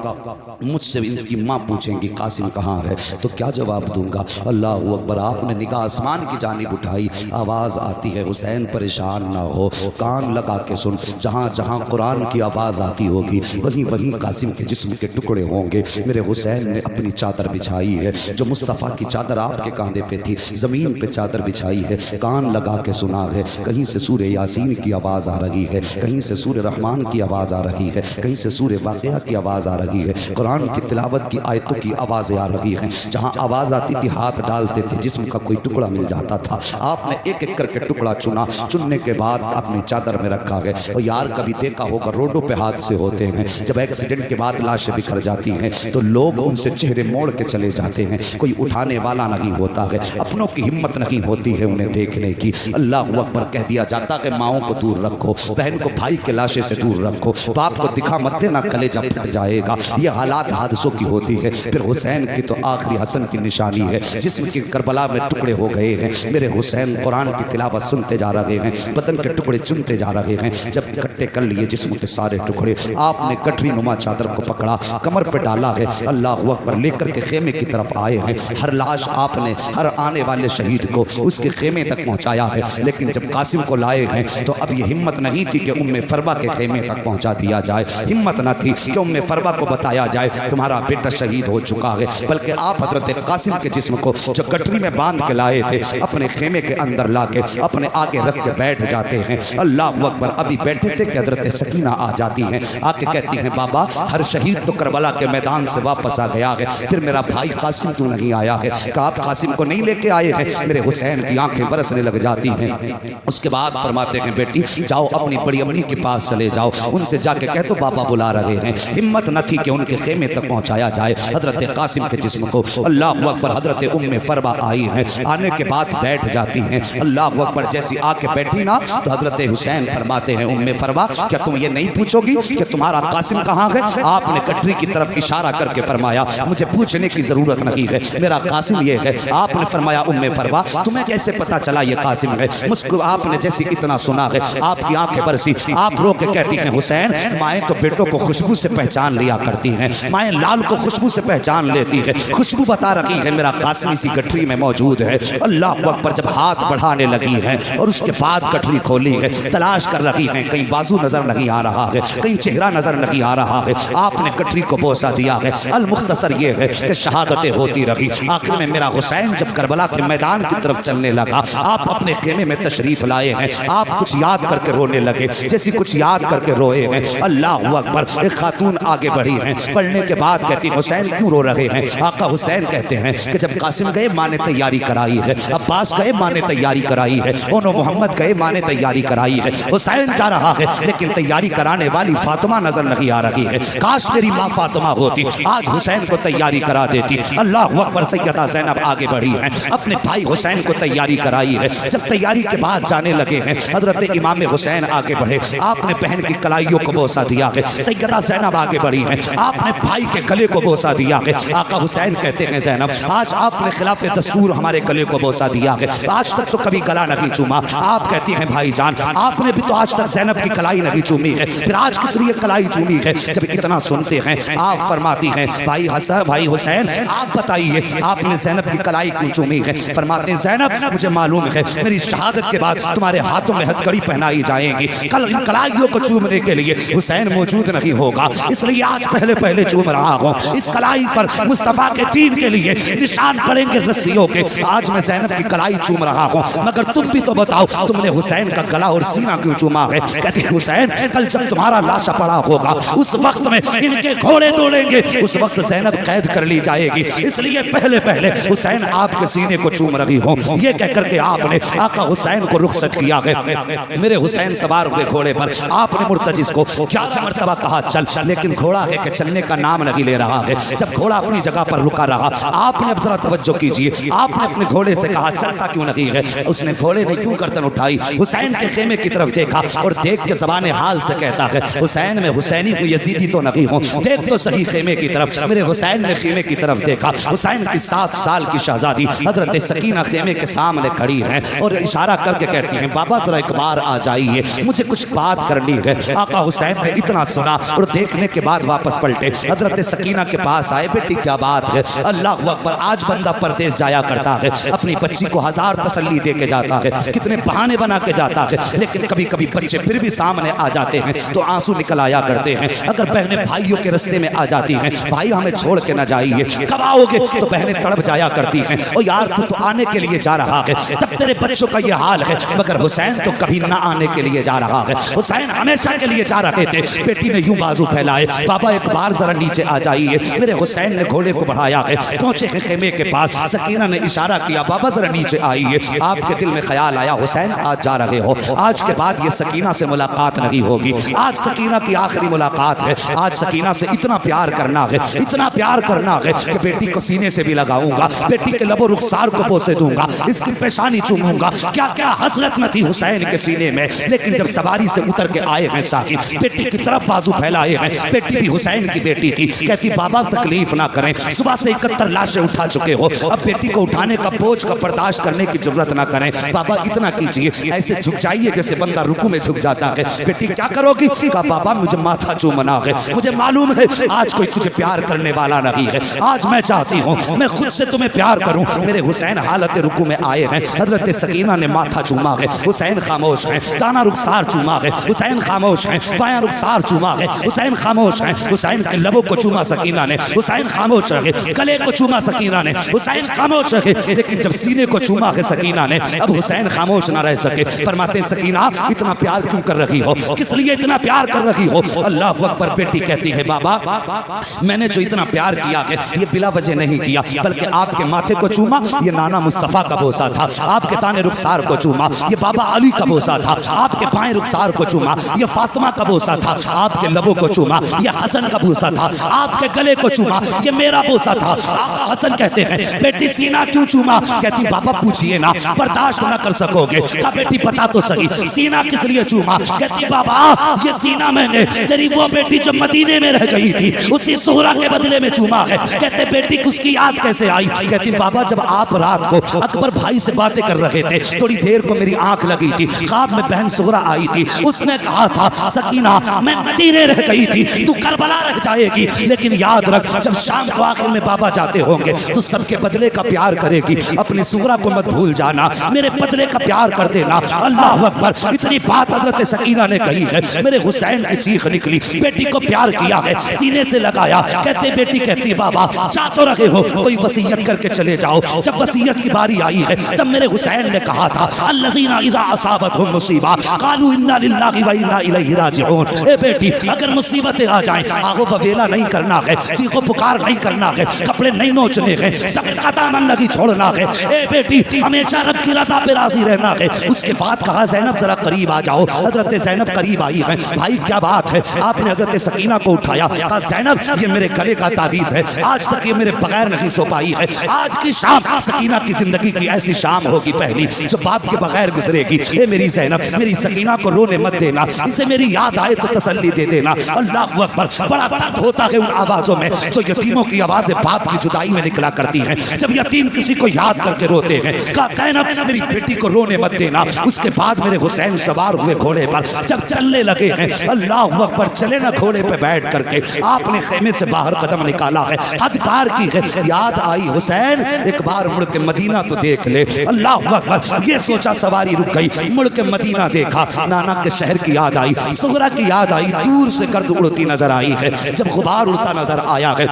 मुझसे इनकी माँ पूछेंगी कासिम कहाँ है तो क्या जवाब दूंगा। अल्लाह अकबर आपने निगाह आसमान की जानिब उठाई, आवाज आती है हुसैन परेशान ना हो, कान लगा के सुन, जहाँ जहाँ कुरान की आवाज आती होगी वहीं वहीं कासिम के जिस्म के टुकड़े होंगे। मेरे हुसैन ने अपनी चादर बिछाई है, जो मुस्तफ़ा की चादर आपके कांधे पे थी, जमीन पे चादर बिछाई है, कान लगा के सुना है। कहीं से सूरह यासीन की आवाज़ आ रही है, कहीं से सूरह रहमान की आवाज़ आ रही है, कहीं से सूरह वाक़िया की आवाज़ आ रही है, कुरान की तिलावत की आयतों की आवाज़ें आ रही हैं। जहाँ आवाज़ आती थी हाथ डालते थे, जिस्म का कोई टुकड़ा मिल जाता था। आपने एक एक करके टुकड़ा चुना, चुनने के बाद अपनी चादर में रखा है। और यार कभी देखा होगा रोडों पे हादसे होते हैं, जब एक्सीडेंट के बाद लाशें बिखर जाती हैं तो लोग उनसे चेहरे मोड़ के चले जाते हैं, कोई उठाने वाला नहीं होता है, अपनों की हिम्मत नहीं होती है उन्हें देखने की। अल्लाह अकबर कह दिया जाता है माओं को दूर रखो, बहन को भाई के लाशे से दूर रखो, बाप को दिखा मत देना कलेजा फट जाएगा। ये हालात हादसों की होती है। फिर हुसैन की तो आखिरी हसन की निशानी है, जिस्म के करबला में टुकड़े हो गए हैं। मेरे हुसैन कुरान की तिलावत सुनते जा रहे हैं, बदन के टुकड़े चुनते जा रहे हैं। जब इकट्ठे कर लिए जिस्म के सारे टुकड़े, आपने गठरी नुमा चादर को पकड़ा, कमर पे डाला है, अल्लाह अकबर लेकर के खेमे की तरफ आए हैं। हर लाश आपने हर आने वाले शहीद को उसके खेमे तक पहुंचाया है। लेकिन जब जब कासिम को लाए हैं तो अब ये हिम्मत नहीं थी कि उम्मे फरवा के खेमे तक पहुंचा दिया जाए, हिम्मत न थी कि उम्मे फरवा को बताया जाए तुम्हारा बेटा शहीद हो चुका है, बल्कि आप हजरत कासिम के जिस्म को जो गठरी में बांध के लाए थे अपने खेमे के अंदर ला के अपने आगे रख के बैठ जाते हैं। अल्लाह अकबर। अभी बैठे थे कि हजरत सकीना आ जाती हैं, आके कहती हैं बाबा हर शहीद तो करबला के मैदान से वापस आ गया है, फिर मेरा भाई कासिम क्यों नहीं आया है? क्या आप कासिम को नहीं लेके आए हैं? मेरे हुसैन की आंखें बरसने लग जाती हैं। उसके बाद फरमाते हैं बेटी जाओ अपनी बड़ी अम्मी के पास चले जाओ, उनसे जाके कह दो बाबा बुला रहे हैं। हिम्मत न थी कि उनके खेमे तक पहुंचाया जाए हजरत कासिम के जिस्म को। अल्लाह अकबर। हजरत उम्मे फरवा आई हैं, आने के बाद बैठ जाती हैं। अल्लाह अकबर। जैसी आके बैठी ना तो हजरत हुसैन फरमाते हैं उम्मे फरवा क्या तुम ये नहीं पूछोगी कि तुम्हारा कासिम कहाँ है? आपने गठरी की तरफ इशारा करके फरमाया मुझे पूछने की जरूरत नहीं है, मेरा कासिम ये है। आपने फरमाया उम्मे फरवा तुम्हें कैसे पता चला ये कासिम है? मुस्कुर आपने जैसे इतना सुना है आपकी आंखें बरसी, आप रो के कहती हैं हुसैन माएँ तो बेटों को खुशबू से पहचान लिया करती हैं, माएँ लाल को खुशबू से पहचान लेती है, खुशबू बता रही है मेरा कासिम इसी गठरी में मौजूद है। अल्लाह अकबर। जब हाथ बढ़ाने लगी है और उसके बाद गठरी खोली है, तलाश कर रही है, कहीं बाजू नजर नहीं आ रहा है, कहीं चेहरा नजर नहीं आ रहा है। आपने गठरी को बोसा दिया है। अल मुख्तसर ये है कि शहादतें होती रही, आखिर में मेरा हुसैन जब करबला के मैदान की तरफ चलने लगा आप अपने खेमे में तशरीफ लाए हैं, आप कुछ याद करके रोने लगे, जैसी कुछ याद करके रोए हैं। अल्लाह अकबर। एक खातून आगे बढ़ी है, पढ़ने के बाद कहती हुसैन क्यों रो रहे हैं? आका हुसैन कहते हैं कि जब कासिम गए माँ ने तैयारी कराई है, अब्बास गए माँ ने तैयारी कराई है, ओनो मोहम्मद गए माँ ने तैयारी कराई है, हुसैन जा रहा है लेकिन तैयारी कराने वाली फातिमा नजर नहीं आ रही है। काश मेरी माँ फातिमा होती आज हुसैन को तैयारी करा देती। अल्लाह अकबर। सैयदा ज़ैनब आगे बढ़ी है, अपने भाई हुसैन को तैयारी कराई है। जब तैयारी के बाद जाने लगे हैं हजरत इमाम हुसैन आगे बढ़े, आपने बहन की कलाइयों को बोसा दिया है। सैयदा ज़ैनब आगे बढ़ी है, आपने भाई के गले को बोसा दिया है। आका हुसैन कहते हैं ज़ैनब आज आपने खिलाफ दस्तूर हमारे गले को बोसा दिया है, आज तक तो कभी गला नहीं चूमा। आप कहती हैं भाईजान आपने भी तो आज तक ज़ैनब की कलाई नहीं चूमी है, फिर आज किस लिए कलाई चूमी है? जब इतना सुनते हैं आप फरमाती हैं भाई हसन भाई हुसैन आप बताइए आपने ज़ैनब की कलाई क्यों चूमी है? फरमाते हैं ज़ैनब मुझे मालूम है मेरी शहादत के बाद तुम्हारे हाथों में हथकड़ी पहनाई जाएगी, कल इन कलाइयों को चूमने के लिए हुसैन मौजूद नहीं होगा, इसलिए आज पहले पहले चूम रहा हूँ। इस कलाई पर मुस्तफा के दीन के लिए निशान पड़ेंगे रस्सियों के, आज मैं ज़ैनब की कलाई चूम रहा हूँ, मगर तुम भी तो बताओ तुमने हुसैन का गला और सीना क्यों चूमा है? कहती है हुसैन कल जब तुम्हारा लाशा पड़ा होगा उस वक्त में इनके घोड़े दौड़ेंगे, उस वक्त ज़ैनब कैद कर ली जाएगी, इसलिए पहले पहले हुसैन आपके सीने को चूम रही हूँ। ये कहकर के आपने आका हुसैन को रुखसत किया है। मेरे हुसैन सवार हुए घोड़े पर, आपने मुर्तजिस को 11 मरतबा कहा चल, लेकिन घोड़ा है कि चलने का नाम नहीं ले रहा है। जब घोड़ा अपनी जगह पर रुका रहा आपने अब जरा तवज्जो कीजिए, आपने अपने घोड़े से कहा चलता क्यों नहीं है? उसने घोड़े ने क्यों गर्दन उठाई, हुसैन के खेमे की तरफ देखा और देख के ज़बान हाल से कहता है हुसैन में हुसैनी हूँ यजीदी तो नहीं हूँ, देख तो सही खेमे की तरफ। मेरे हुसैन ने खेमे की तरफ देखा, हुसैन की 7 साल की शहजादी हजरत सकीना खेमे के सामने खड़ी है और इशारा करके कहती है बाबा जरा एक बार आ जाइए, मुझे कुछ बात करनी है। आका हुसैन ने इतना सुना और देखने के बाद वापस पलटे, हजरत सकीना के पास आए, बेटी क्या बात है? अल्लाह अकबर। आज बंदा परदेश जाया करता है, अपनी बच्ची को 1000 तसल्ली दे के जाता है, कितने बहाने बना के जाता है, लेकिन कभी कभी बच्चे फिर भी सामने आ जाते हैं तो आंसू निकल आया करते हैं। अगर बहनें भाइयों के रास्ते में आ जाती हैं भाई हमें छोड़ के ना जाइए, कब आओगे? तो बहनें तड़प जाया करती हैं और यार तू तो आने के लिए जा रहा है, तब तेरे बच्चों का ये हाल है, मगर हुसैन तो कभी ना आने के लिए जा रहा है, हुसैन हमेशा के लिए जा रहे थे। बेटी ने यूं बाजू फैलाए, बाबा एक बार जरा नीचे आ जाइए। मेरे हुसैन ने घोड़े को बढ़ाया है, पहुंचे हैं खेमे के पास, सकीना ने इशारा किया बाबा जरा नीचे आइए। आपके दिल में ख्याल आया हुसैन आज जा रहे हो, आज के बाद ये सकीना से मुलाकात नहीं होगी, आज सकीना की आखिरी मुलाकात है, आज सकीना से इतना प्यार करना है, इतना प्यार करना है कि बेटी को सीने से भी लगाऊंगा, बेटी के लबो रुखसार को बोसे दूंगा, इसकी पेशानी चूमूंगा। क्या क्या हसरत न थी हुसैन के सीने में, लेकिन जब सवारी से उतर के आए हैं साहिब, बेटी की तरफ बाजू फैलाए हैं, बेटी भी हुसैन की बेटी थी, कहती बाबा तकलीफ ना करें, सुबह से 71 लाशें उठा चुके हो, अब बेटी को उठाने का बोझ का बर्दाश्त करने की जरूरत ना करें, बाबा इतना कीजिए, ऐसे झुक जाइए जैसे बंदा रुकू में झुक जाता है। बेटी क्या करोगी? कहा बाबा मुझे माथा चूमना है, मुझे मालूम है आज कोई तुझे प्यार करने वाला नहीं है, आज मैं चाहती हूँ मैं खुद से तुम्हें प्यार करूँ। मेरे हुसैन हालत रुकू में आए हैं, हजरत सकीना ने माथा माथा चूमा है, हुसैन खामोश है, दाना रुखसार चूमा है, हुसैन खामोश है, बायां रुखसार चूमा है, हुसैन खामोश है, हुसैन के लबों को चूमा सकीना ने, हुसैन खामोश रहे, गले को चूमा सकीना ने, हुसैन खामोश रहे, लेकिन जब सीने को चूमा है सकीना ने, अब हुसैन खामोश ना रह सके। फरमाते हैं सकीना इतना प्यार क्यों कर रही हो, किस लिए इतना प्यार कर रही हो? अल्लाह अकबर। बेटी कहती है बाबा मैंने जो इतना प्यार किया है ये बिला वजह नहीं किया, बल्कि आपके माथे को चूमा ये नाना मुस्तफ़ा का बोसा था, आपके ताने रुखसार को चूमा ये बाबा अली का बोसा था, आपके बाएं रुखसार को चूमा ये फातिमा का बोसा था, आपके लबों को चूमा ये हसन का बोसा था, आपके गले को चूमा ये मेरा बोसा था। आका हसन कहते हैं बेटी सीना क्यों चूमा? कहती बाबा पूछिए ना, बर्दाश्त ना कर सकोगे। कहा बेटी बता तो सही सीना किस लिए चूमा? कहती बाबा ये सीना मैंने तेरी वो बेटी जो मदीने में रह गई थी उसी सोहरा के बदले में चूमा है। कहते बेटी उसकी याद कैसे आई? कहती बाबा जब आप रात को अकबर भाई से बातें कर रहे थे थोड़ी देर को मेरी आंख लगी थी, ख्वाब में बहन सोहरा आई थी, उसने कहा था सकीना मैं मदीने रह गई थी, तू करबला रह जाएगी, लेकिन याद रख जब शाम को आखिर में बाबा जाते होंगे तो सबके बदले का प्यार करेगी, अपनी सोहरा को मत भूल जाना, मेरे बदले का प्यार कर देना। अल्लाह अकबर। इतनी बात हजरत सकीना ने कही है, मेरे हुसैन की चीख निकली, बेटी को प्यार किया है, सीने से लगाया। कहते बेटी कहती बाबा जा तो रहे हो कोई वसीयत करके चले जाओ। जब वसीयत की बारी आई है तब मेरे हुसैन ने कहा था अल्लज़ीना इज़ा असाबतहुम मुसीबा क़ालू इन्ना लिल्लाहि व इन्ना इलैहि राजिऊन। ए बेटी अगर मुसीबतें आ जाएं आगो ववेला नहीं करना है, चीखो पुकार नहीं करना है, कपड़े नहीं नोचने हैं, सब्र का दामन नहीं छोड़ना है। ए बेटी हमेशा रब की रज़ा पे राजी रहना है। उसके बाद कहा ज़ैनब जरा करीब आ जाओ। हजरत ज़ैनब करीब आई है। भाई क्या बात है? आपने हजरत सकीना को उठाया, कहा ज़ैनब ये मेरे गले का तावीज़ है, आज तक ये मेरे बगैर नहीं सो पाई है। आज की शाम सकीना की जिंदगी की ऐसी शाम होगी पहली जो बाप के बगैर गुजरेगी। ए मेरी ज़ैनब मेरी सकीना को रोने मत देना, इसे मेरी याद आए तो तसल्ली दे देना। अल्लाह अकबर। बड़ा दर्द होता है उन आवाज़ों में जो यतीमों की आवाज़ें बाप की जुदाई में निकला करती हैं, जब यतीम किसी को याद करके रोते हैं। कहा ज़ैनब मेरी बेटी को रोने मत देना। उसके बाद मेरे हुसैन सवार हुए घोड़े पर, जब चलने लगे हैं अल्लाह अकबर, चले ना घोड़े पे बैठ करके आपने खेमे से बाहर कदम निकाला है, हद पार की है। याद आई हुसैन एक बार मुड़ के मदीना तो देख ले। अल्लाह अकबर। ये सोचा सवारी रुक गई, मुड़ के मदीना देखा, नाना के शहर की याद आई, सुगरा की याद आई, दूर से गर्द उड़ती नजर आई है। जब गुबार उड़ता नजर आया है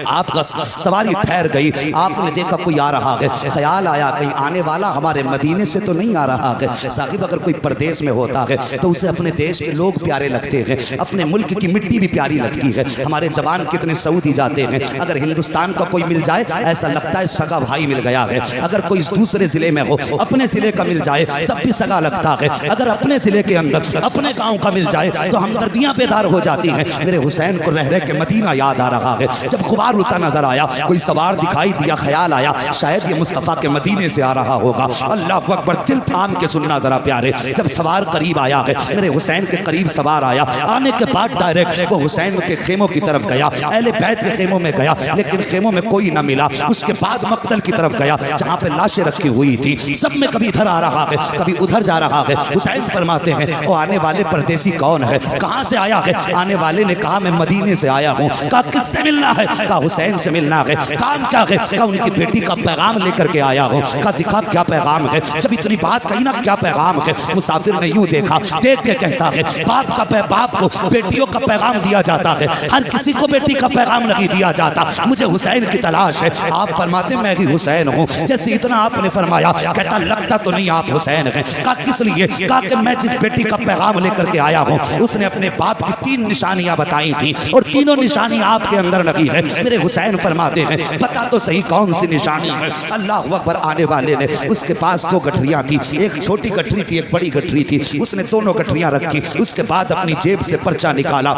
आपका सवारी ठहर गई, आपने देखा कोई आ रहा है, ख्याल आया कहीं आने वाला हमारे मदीने से तो नहीं आ रहा है। साहिब अगर कोई परदेश में होता है तो उसे अपने देश के लोग प्यारे लगते हैं, अपने मुल्क की मिट्टी भी प्यारी लगती है। हमारे जवान कितने सऊदी जाते हैं, अगर हिंदुस्तान का कोई मिल जाए ऐसा लगता है सगा भाई मिल गया है। अगर कोई दूसरे जिले में हो अपने जिले का मिल जाए तब भी सगा लगता है। अगर अपने जिले के अंदर अपने गांव का मिल जाए तो हमदर्दियां बेदार हो जाती हैं। मेरे हुसैन को रह रह के मदीना याद आ रहा है। जब गुबार उड़ता नजर आया, कोई सवार दिखाई दिया, ख्याल आया शायद ये मुस्तफ़ा के मदीने से आ रहा होगा। अल्लाह अकबर। दिल थाम के सुनना जरा प्यारे। जब सवार करीब आया है, मेरे हुसैन के करीब सवार आया, आने के बाद डायरेक्ट वो हुसैन के खेमों की तरफ गया, अहले बैत के खेमों में गया, लेकिन खेमों में कोई ना मिला। उसके बाद मक्तल की तरफ गया जहाँ पे लाशें रखी हुई थी, सब में कभी इधर आ रहा है कभी उधर जा रहा है। हुसैन फरमाते हैं वो आने वाले परदेसी कौन है, कहाँ से आया है? आने वाले ने कहा मैं मदीने से आया हूँ। कहा किससे मिलना है? कहा हुसैन से मिलना है। काम क्या है? कहा उनकी बेटी का पैगाम लेकर के आया हूँ। कहा दिखा क्या पैगाम है? जब इतनी बात कही ना क्या पैगाम है, मुसाफिर ने यूं देखा, देख के कहता है बाप को बेटियों का पैगाम दिया जाता है, हर किसी को बेटी का पैगाम नहीं दिया जाता, मुझे हुसैन की तलाश है। आप फरमाते मैं ही हुसैन हूँ। जैसे इतना आपने फरमाया, कहता लगता तो नहीं आप हुसैन हैं। कहा किस लिए? कहा कि मैं जिस बेटी का पैगाम लेकर के आया हूँ उसने अपने बाप की 3 निशानियां बताई थी और तीनों निशानी आपके अंदर लगी है। मेरे हुसैन फरमाते हैं बता तो सही कौन सी निशानी है? अल्लाह अकबर। आने वाले ने उसके पास 2 गठरियां थी, एक छोटी गठरी थी एक बड़ी गठरी थी, उसने दोनों गठरियां रखी। उसके बाद अपनी जेब से पर्चा निकाला,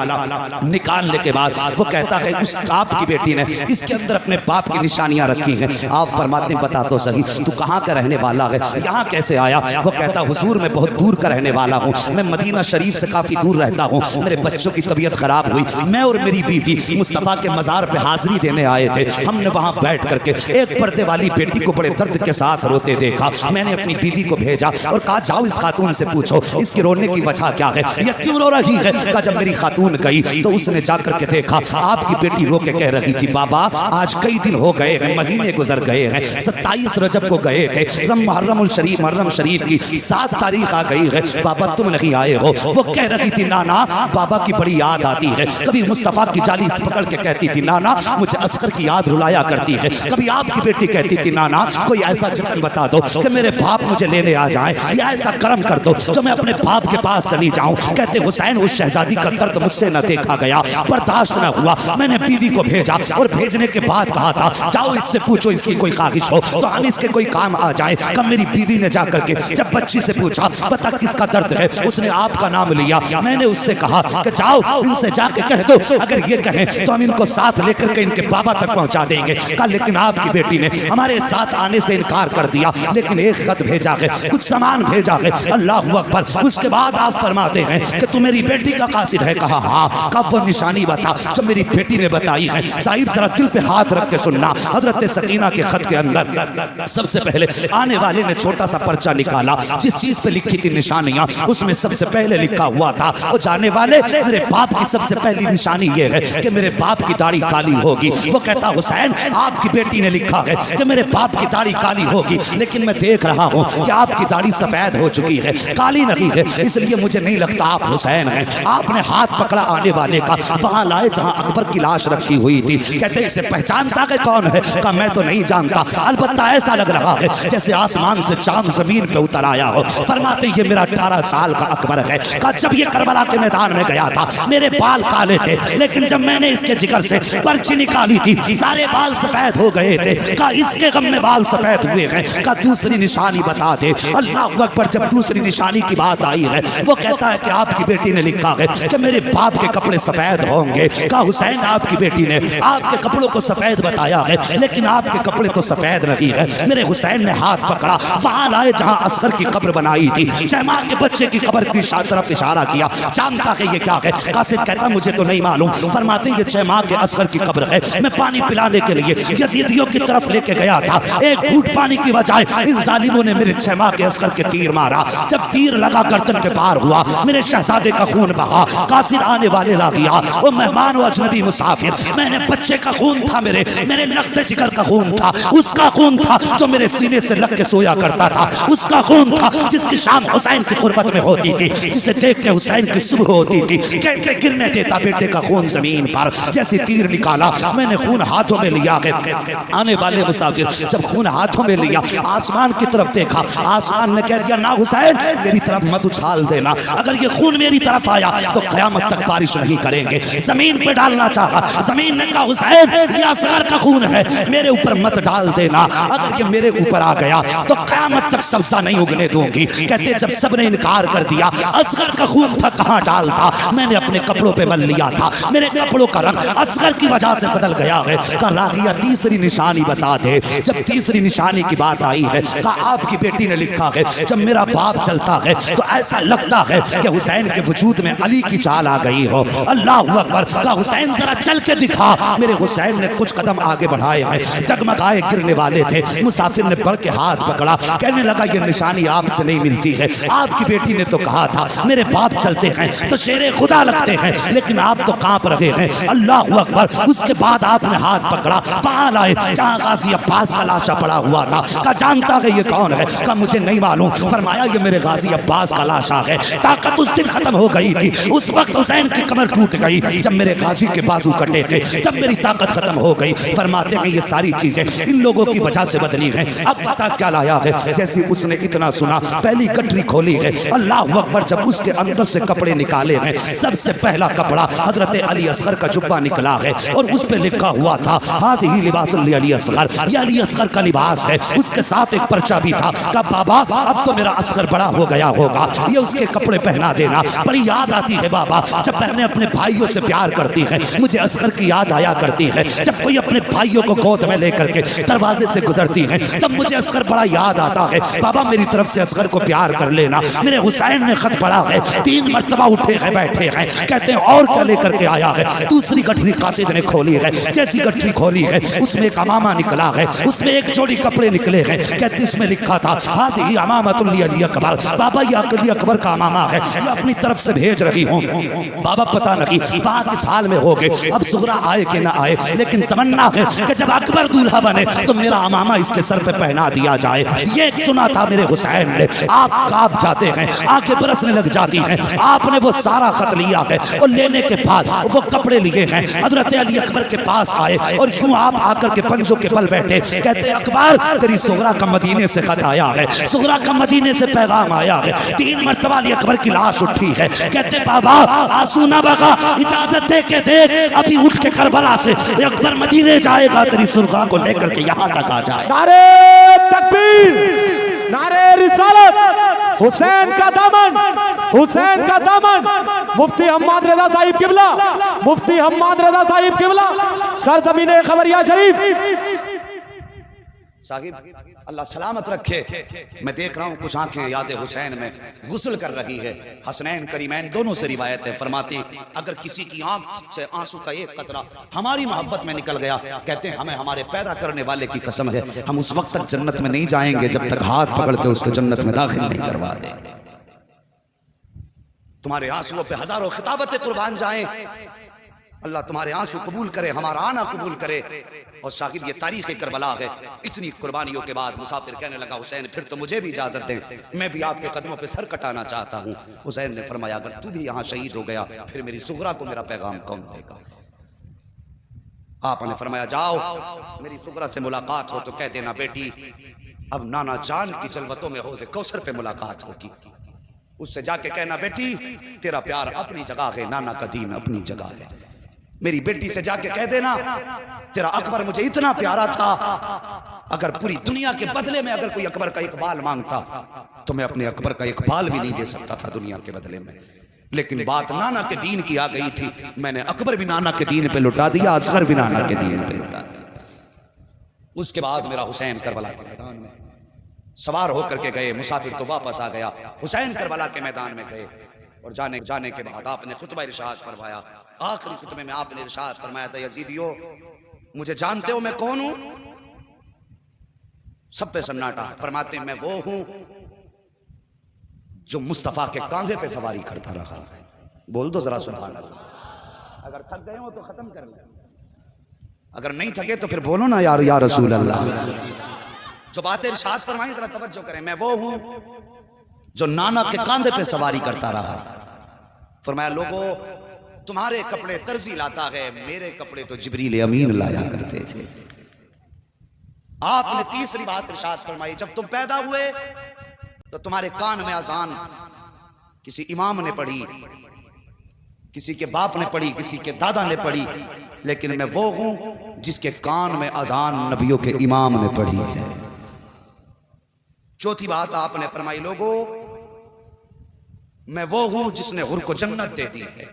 निकालने के बाद वो कहता है उस आपकी बेटी ने इसके अंदर अपने बाप की निशानियां रखी हैं। आप फरमाते हैं बता तो सही तू कहाँ का रहने वाला है, यहाँ कैसे आया? वो कहता हुजूर मैं बहुत दूर का रहने वाला हूँ, मैं मदीना शरीफ से काफी दूर रहता हूँ, मेरे बच्चों की तबीयत खराब हुई, मैं और मेरी बीवी मुस्तफ़ा के मज़ार पे हाजिरी देने आए थे। हमने वहाँ बैठ करके एक पर्दे वाली बेटी को बड़े दर्द के साथ रोते देखा, मैंने अपनी बीवी को भेजा और कहा जाओ इस खातून से पूछो इसके रोने की वजह क्या है, यह क्यों रो रही है। कहा जब मेरी खातून गई तो उसने जाकर के देखा आपकी बेटी रो के कह रही थी बाबा आज कई दिन हो गए हैं, महीने गुजर गए हैं, 27 रजब को गए थे, मुहर्रम शरीफ की 7 तारीख आ गई है, बाबा तुम नहीं आए हो। वो कह रही थी नाना बाबा की बड़ी याद आती है, कभी मुस्तफा की जाली पकड़ के कहती थी नाना मुझे असगर की याद रुलाया करती है, कभी आपकी बेटी कहती थी नाना कोई ऐसा जतन बता दो कि मेरे बाप मुझे लेने आ जाए, या ऐसा कर्म कर दो जो मैं अपने बाप के पास चली जाऊं। कहते हुसैन उस शहजादी का दर्द मुझसे न देखा गया, बर्दाश्त न हुआ, मैंने बीवी को भेजा और भेजने के बाद कहा था जाओ इससे पूछो इसकी कोई ख्वाहिश हो तो हम इसके कोई काम आ जाए। कब मेरी बीवी ने जाकर के जब बच्ची से पूछा बता किसका दर्द है, उसने आपका नाम लिया। मैंने उससे कहा कि जाओ इनसे जाके कह दो अगर ये कहें तो हम इनको साथ लेकर के इनके बाबा तक पहुंचा देंगे। कहा लेकिन आपकी बेटी ने हमारे साथ आने से इनकार कर दिया, लेकिन एक खत भेजा है, कुछ सामान भेजा है। अल्लाह अकबर। उसके बाद आप फरमाते हैं कि तू मेरी बेटी का कासिद है। कहा हाँ। कब वो निशानी बता जो मेरी बेटी ने बताई है। साहिब जरा दिल पे हाथ रख के सुनना, हजरत सकीना के खत के अंदर सबसे पहले आने वाले ने छोटा सा पर्चा निकाला, जिस चीज पे लिखी थी निशानियां उसमें सबसे पहले लिखा हुआ था वो जाने वाले मेरे बाप की सबसे पहली निशानी ये है कि मेरे बाप की दाढ़ी काली होगी। वो कहता हुसैन आपकी बेटी ने लिखा है कि मेरे बाप की दाढ़ी काली होगी, लेकिन मैं देख रहा हूँ कि आपकी दाढ़ी सफेद हो चुकी है, काली नहीं है, इसलिए मुझे नहीं लगता आप हुसैन हैं। आपने हाथ पकड़ा आने वाले का, वहां लाए जहां अकबर की लाश रखी हुई थी। कहते इसे पहचानता है कौन है? कहा मैं तो नहीं जानता, अलबत्ता ऐसा लग रहा है जैसे आसमान से चांद जमीन पे उतर आया हो। फरमाते ये मेरा 18 साल का अकबर है। कहा जब ये करबला के मैदान में गया था मेरे बाल काले थे, लेकिन जब मैंने इसके जिगर से पर्ची निकाली थी सारे बाल सफेद हो गए थे। कहा इसके गम में बाल सफेद हुए हैं। कहा दूसरी निशानी बता दे। अल्लाह अकबर। जब दूसरी निशानी की बात आई है वो कहता है कि आपकी बेटी ने लिखा है कि मेरे बाप के कपड़े सफेद होंगे। कहा हुसैन आपकी बेटी ने आपके कपड़ों को सफेद बताया है, लेकिन आपके कपड़े तो सफेद नहीं है। मेरे हुसैन ने हाथ पकड़ा, वहां लाए जहां असगर की कब्र बनाई थी, जयमा के बच्चे की कब्र की तरफ इशारा किया। जानता है ये क्या है? कासिद कहता मुझे तो नहीं मालूम। फरमाते ये जयमा के असगर की कब्र है। मैं पानी पिलाने के लिए यजीदियों की तरफ लेके गया था, एक घूंट पानी की बजाय इन जालिमों ने मेरे जयमा के असगर के तीर मारा। जब तीर लगा गर्दन के पार हुआ मेरे शहजादे का खून बहा। कासिद आने वाले ला गया वो मेहमान व अजनबी मुसाफिर, मैंने बच्चे का खून था, मेरे नक्ते जिगर का खून था, उसका खून था जो मेरे सीने से लग के सोया करता था, उसका खून था जिसकी शाम हुसैन की कुर्बत में होती थी, जिसे देख के हुसैन की सुबह होती थी। कैसे गिरने देता बेटे का खून जमीन पर। जैसे तीर निकाला मैंने खून हाथों में लिया है। आने वाले मुसाफिर जब खून हाथों में लिया आसमान की तरफ देखा, आसमान ने कह दिया ना हुसैन मेरी तरफ मत उछाल देना, अगर ये खून मेरी तरफ आया तो कयामत तक बारिश नहीं करेंगे। जमीन पे डालना चाहा, जमीन ने कहा हुसैन ये असगर का खून है, मेरे ऊपर मत डाल देना, अगर ये मेरे ऊपर आ गया तो कयामत तक सब्जा नहीं उगने दूंगी। कहते जब सबने इनकार कर दिया असगर का खून था कहां डालता, मैंने अपने कपड़ों पे मल लिया था, मेरे कपड़ों का रंग असगर की वजह से बदल गया है। कहा रागिया तीसरी निशानी बता दे। जब तीसरी निशानी की बात आई है कहा आपकी बेटी ने लिखा है जब मेरा बाप चलता है तो ऐसा लगता है कि हुसैन के वजूद में अली की चाल आ गई हो। अल्लाह अकबर। कहा हुसैन जरा चल के दिखा। मेरे हुसैन ने कुछ कदम आगे बढ़ाए हैं, डगमगाए गिरने वाले थे। मुसाफिर ने बढ़ के हाथ पकड़ा, कहने लगा ये निशानी आपसे नहीं मिलती है, आपकी बेटी ने तो कहा था मेरे बाप चलते हैं तो शेरे खुदा लगते हैं, लेकिन आप तो कांप रहे हैं। अल्लाह अकबर। उसके बाद आपने हाथ पकड़ा, वहां लाए जहां गाजी अब्बास का लाशा पड़ा हुआ था। कहा जानता है ये कौन है? कहा मुझे नहीं मालूम। फरमाया ये मेरे गाजी अब्बास का लाशा है। ताकत उस दिन खत्म हो गई थी, उस वक्त हुसैन की कमर टूट गई जब मेरे गाजी के बाजू कटे थे, जब मेरी ताकत खत्म हो गई। फरमाते हैं ये सारी चीजें इन लोगों की वजह से बदली हैं। अब पता क्या लाया है? जैसे उसने इतना सुना पहली गठरी खोली है। अल्लाह अकबर। जब उसके अंदर से कपड़े निकाले हैं, सबसे पहला कपड़ा हजरत अली असगर का जुब्बा निकला है और उस पे लिखा हुआ था हादिही लिबासुल अली असगर, ये अली असगर का लिबास है। उसके साथ एक पर्चा भी था। कहा बाबा अब तो मेरा असगर बड़ा हो गया होगा, ये उसके कपड़े पहना देना। बड़ी याद आती है बाबा जब बहनें अपने भाइयों से प्यार करती हैं, मुझे असगर की याद आया करती है। जब कोई अपने भाइयों को गोद में लेकर के दरवाजे से गुजरती है तब मुझे असगर बड़ा याद आता है। बाबा मेरी तरफ से असगर को प्यार कर लेना। मेरे हुसैन ने खत पढ़ा है, 3 मरतबा उठे हैं बैठे हैं, कहते हैं और क्या लेकर के आया है? दूसरी गठरी कासिद ने खोली है। जैसी गठरी खोली है उसमें एक अमामा निकला है, उसमें एक जोड़ी कपड़े निकले हैं। कहते इसमें लिखा था हादी अमामतुल अली अकबर, बाबा ये अली अकबर का अमामा है, मैं अपनी तरफ से भेज रही हूँ। बाबा पता नहीं वहाँ किस हाल में हो गए, अब सुगरा आए कि ना आए, लेकिन तमन्ना है कि जब अकबर दूल्हा बने तो मेरा अमामा इसके सर पे पहना दिया जाए। ये सुना था मेरे हुसैन ने। आप कांप जाते हैं, आंखें बरसने लग जाती हैं। आपने वो सारा खत लिया है और लेने के बाद वो कपड़े लिए हैं, हजरत अली अकबर के पास आए और यूं आप आकर के पंजों के बल बैठे, कहते अकबर तेरी सुगरा का मदीने से खत आया है, सुगरा का मदीने से पैगाम आया है। 3 मरतबा अली अकबर की लाश उठी है। कहते बाबा आंसू ना बगा, इजाजत दे के देख, अभी उठ के करबला से अकबर मदीने जाएगा, तेरी सुगरा को लेकर के यहाँ तक आ जाए। नारे तकबीर, नारे रिसालत, हुसैन का दामन, हुसैन का दामन। मुफ्ती हम्माद रजा साहिब किबला, मुफ्ती हम्माद रजा साहिब किबला, सरजमीने खबरिया शरीफ। साहिब अल्लाह सलामत रखे। मैं देख रहा हूँ कुछ आंखें याद हुसैन में गुस्ल कर रही है। हसनैन करीमैन दोनों से रिवायत है, फरमाते अगर किसी की आंख से आंसू का एक कतरा हमारी मोहब्बत में निकल गया, कहते हैं हमें हमारे पैदा करने वाले की कसम है, हम उस वक्त तक जन्नत में नहीं जाएंगे जब तक हाथ पकड़ के उसको जन्नत में दाखिल नहीं करवा देंगे। तुम्हारे आंसुओं पे हजारों खिताबतें कुर्बान जाएं, अल्लाह तुम्हारे आंसू कबूल करे, हमारा आना कबूल करे। और साहिब ये तारीख़ करबला है। इतनी कुर्बानियों के बाद मुसाफिर कहने लगा हुसैन फिर तो मुझे भी इजाजत दें, मैं भी आपके कदमों पे सर कटाना चाहता हूँ। हुसैन ने फरमाया अगर तू भी यहाँ शहीद हो गया फिर मेरी सुगरा को मेरा पैगाम कौन देगा। आपने फरमाया जाओ मेरी सुगरा से मुलाकात हो तो कह देना बेटी अब नाना जान की जलवतों में हौज़े कौसर पे मुलाकात होगी। उससे जाके कहना बेटी तेरा प्यार अपनी जगह है, नाना का दीन अपनी जगह है। मेरी बेटी से जाके कह देना तेरा अकबर मुझे इतना प्यारा था, अगर पूरी दुनिया के बदले में अगर कोई अकबर का इकबाल मांगता तो मैं अपने अकबर का इकबाल भी नहीं दे सकता था दुनिया के बदले में, लेकिन बात नाना के दीन की आ गई थी, मैंने अकबर भी नाना के दीन पे लुटा दिया, असगर भी नाना के दीन पे लुटा दिया। उसके बाद मेरा हुसैन करबला के मैदान में सवार होकर के गए, मुसाफिर तो वापस आ गया, हुसैन करबला के मैदान में गए और जाने के बाद आपने खुतबा इरशाद फरमाया। आखिरी खुतबे में आपने इरशाद फरमाया था यजीदियो मुझे जानते हो मैं कौन हूं। सब पे सन्नाटा। फरमाते मैं वो हूं जो मुस्तफा के कांधे पे सवारी करता रहा है। बोल दो जरा सुभान अल्लाह। अगर थक गए हो तो खत्म कर ले, अगर नहीं थके तो फिर बोलो ना यार या रसूल अल्लाह। जो बातें इरशाद फरमाई जरा तवज्जो करें। मैं वो हूं जो नाना के कांधे पे सवारी करता रहा। फरमाया लोगों तुम्हारे कपड़े तर्जी लाता है, मेरे कपड़े तो जिब्रील अमीन लाया करते थे। आपने तीसरी बात इरशाद फरमाई जब तुम पैदा हुए तो तुम्हारे कान में अजान किसी इमाम ने पढ़ी, किसी के बाप ने पढ़ी, किसी के दादा ने पढ़ी, लेकिन मैं वो हूं जिसके कान में अजान नबियों के इमाम ने पढ़ी है। चौथी बात आपने फरमाई लोगों मैं वो हूं जिसने हुर को जन्नत दे दी है,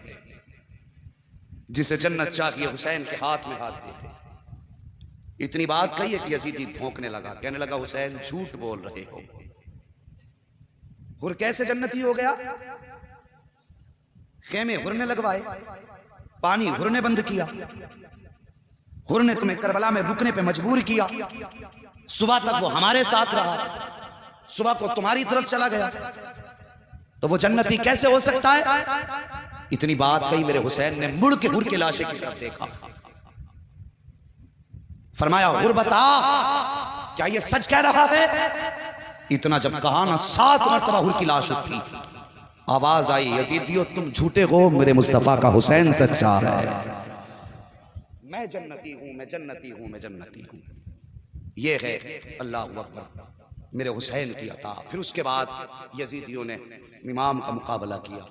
जिसे जन्नत चाहिए हुसैन के हाथ में हाथ देते। इतनी बात कही है कि यजीदी भौंकने लगा, कहने लगा हुसैन झूठ बोल रहे हो, हुर कैसे जन्नती हो गया। खेमे हुर ने लगवाए, पानी हुर ने बंद किया, हुर ने तुम्हें करबला में रुकने पे मजबूर किया, सुबह तक वो हमारे साथ रहा, सुबह को तुम्हारी तरफ चला गया, तो वो जन्नती कैसे हो सकता है। इतनी बात कही मेरे हुसैन ने मुड़ के हुर के लाशे की तरफ देखा, फरमाया हुर बता क्या ये सच कह रहा है। इतना जब कहा ना 7 मरतबा हुर की लाश उठी, आवाज आई यजीदियो तुम झूठे हो, मेरे मुस्तफा का हुसैन सच्चा है। मैं जन्नती हूं, मैं जन्नती हूं, मैं जन्नती हूं। ये है अल्लाह अकबर मेरे हुसैन की अता। फिर उसके बाद यजीदियों ने इमाम का मुकाबला किया,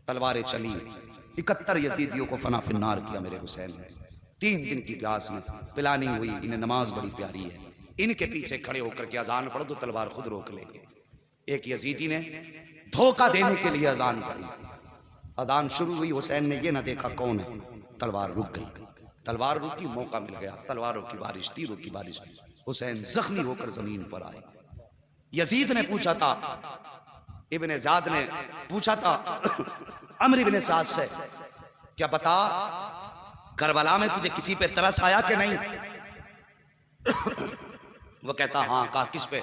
तलवारें चली, 71 यजीदियों को फना फिन्नार किया मेरे हुसैन ने। 3 दिन की प्यास में प्लानिंग हुई, इन्हें नमाज बड़ी प्यारी है, इनके पीछे खड़े होकर के अजान पढ़ो तो तलवार खुद रोक लेंगे। एक यजीदी ने धोखा देने के लिए अजान पढ़ी, अजान शुरू हुई, हुसैन ने ये ना देखा कौन है, तलवार रुक गई, तलवार रुकी, मौका मिल गया, तलवारों की बारिश, तीरों की बारिश, हुसैन जख्मी होकर जमीन पर आए। यजीद ने पूछा था, इब्ने ज़ाद ने पूछा था अम्र इब्ने साद से, क्या बता करबला में तुझे किसी पे तरस आया कि नहीं। वो कहता हाँ। कहा किस पे?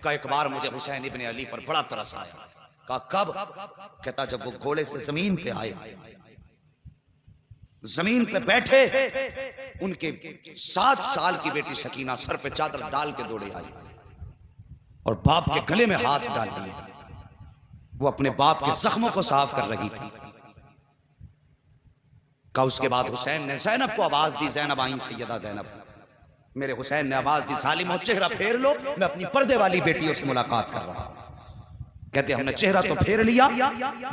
कहा एक बार मुझे हुसैन इब्ने अली पर बड़ा तरस आया। कहा कब? कहता जब वो घोड़े से जमीन पे आए, जमीन पे बैठे, उनके 7 साल की बेटी सकीना सर पे चादर डाल के दौड़े आई और बाप के गले में हाथ डाल दिए। वो अपने बाप के जख्मों को साफ कर रही थी। का उसके बाद हुसैन ने ज़ैनब को आवाज दी, ज़ैनब आई सैयदा ज़ैनब। मेरे हुसैन ने आवाज दी, सालिम हो चेहरा फेर लो, मैं अपनी पर्दे वाली बेटियों से मुलाकात कर रहा हूं। कहते हमने चेहरा तो फेर लिया,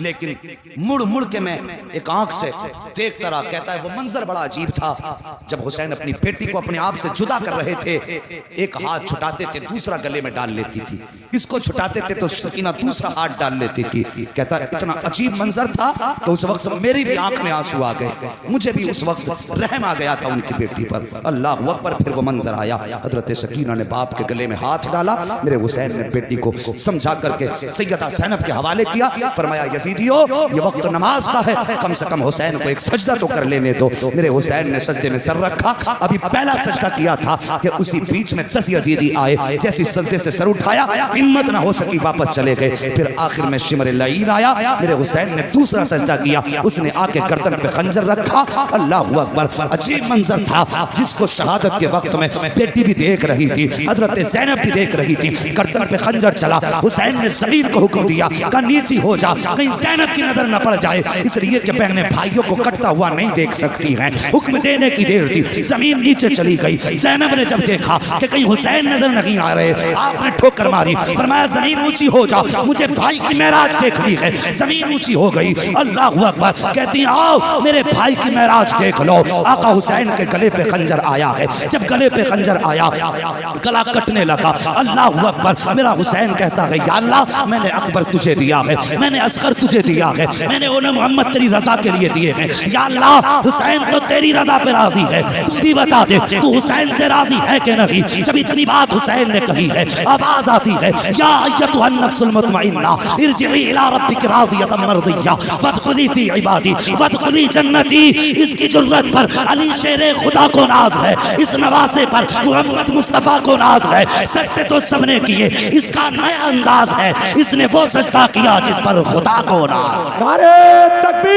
लेकिन मुड़ मुड़ के मैं एक आंख से देखता रहा। कहता है वो मंजर बड़ा अजीब था। जब हुसैन अपनी बेटी को अपने आप से जुदा कर रहे थे, एक हाथ छुटाते थे दूसरा गले में डाल लेती थी, इसको छुटाते थे तो सकीना दूसरा हाथ डाल लेती थी। कहता इतना अजीब मंजर था कि उस वक्त मेरी भी आंख में आंसू आ गए, मुझे भी उस वक्त रहम आ गया था उनकी बेटी पर। अल्लाह अकबर। फिर वो मंजर आया, हजरत सकीना ने बाप के गले में हाथ डाला, मेरे हुसैन ने बेटी को समझा करके सैयदा ज़ैनब के हवाले किया। फरमाया यजीदियो ये वक्त नमाज का है, कम से कम हुसैन को एक सजदा तो कर लेने दो। मेरे हुसैन ने सजदे में सर रखा, अभी पहला सजदा किया था कि उसी बीच में 10 यजीदी आए। जैसे सजदे से सर उठाया, हिम्मत ना हो सकी, वापस चले गए। फिर आखिर में शिमर लईन आया, मेरे हुसैन ने दूसरा सजदा किया, उसने आके गर्दन पे खंजर रखा। अल्लाह अकबर। अजीब मंजर था जिसको शहादत के वक्त में बेटी भी देख रही थी, हजरत ज़ैनब भी देख रही थी। गर्दन पे खंजर चला, हुसैन ने जमीन को हुक्म दिया का नीची हो जा, कहीं ज़ैनब की नजर न पड़ जाए, इसलिए कि बहने भाइयों को कटता हुआ नहीं देख सकती हैं। हुक्म देने की देर थी, जमीन नीचे चली गई। ज़ैनब ने जब देखा कि कहीं हुसैन नजर नहीं आ रहे, आपने ठोकर मारी, फरमाया जमीन ऊंची हो जा, मुझे भाई की मेराज देखनी है। जमीन ऊंची हो गई। अल्लाह अकबर। कहती आओ मेरे भाई की मेराज देख लो। आका हुसैन के गले पे खंजर आया है। जब गले पे खंजर आया, गला कटने लगा। अल्लाह अकबर। मेरा हुसैन कहता है या अल्लाह, मैंने अकबर तुझे दिया है, मैंने असगर तुझे दिया है, मैंने उन्हें मोहम्मद तेरी रजा के लिए दिए हैं। या अल्लाह हुसैन तो तेरी रजा पे राजी है, तू भी बता दे तू हुसैन से राजी है कि नहीं। जब इतनी बात हुसैन ने कही है, आवाज आती है या अय्यतुहन नफ्सुल मुतमइन्ना इरजिई इला रब्बिक रादियतम मर्दिय्या फदखुली फी इबादी वदखुली जन्नती। इसकी जुर्रत पर अली शेरे खुदा को नाज है, इस नवासे पर मोहम्मद मुस्तफा को नाज है। सजदे तो सबने किए, इसका नया अंदाज है, इसने वो सजदा किया जिस पर खुदा को नाज। नारे तकबीर।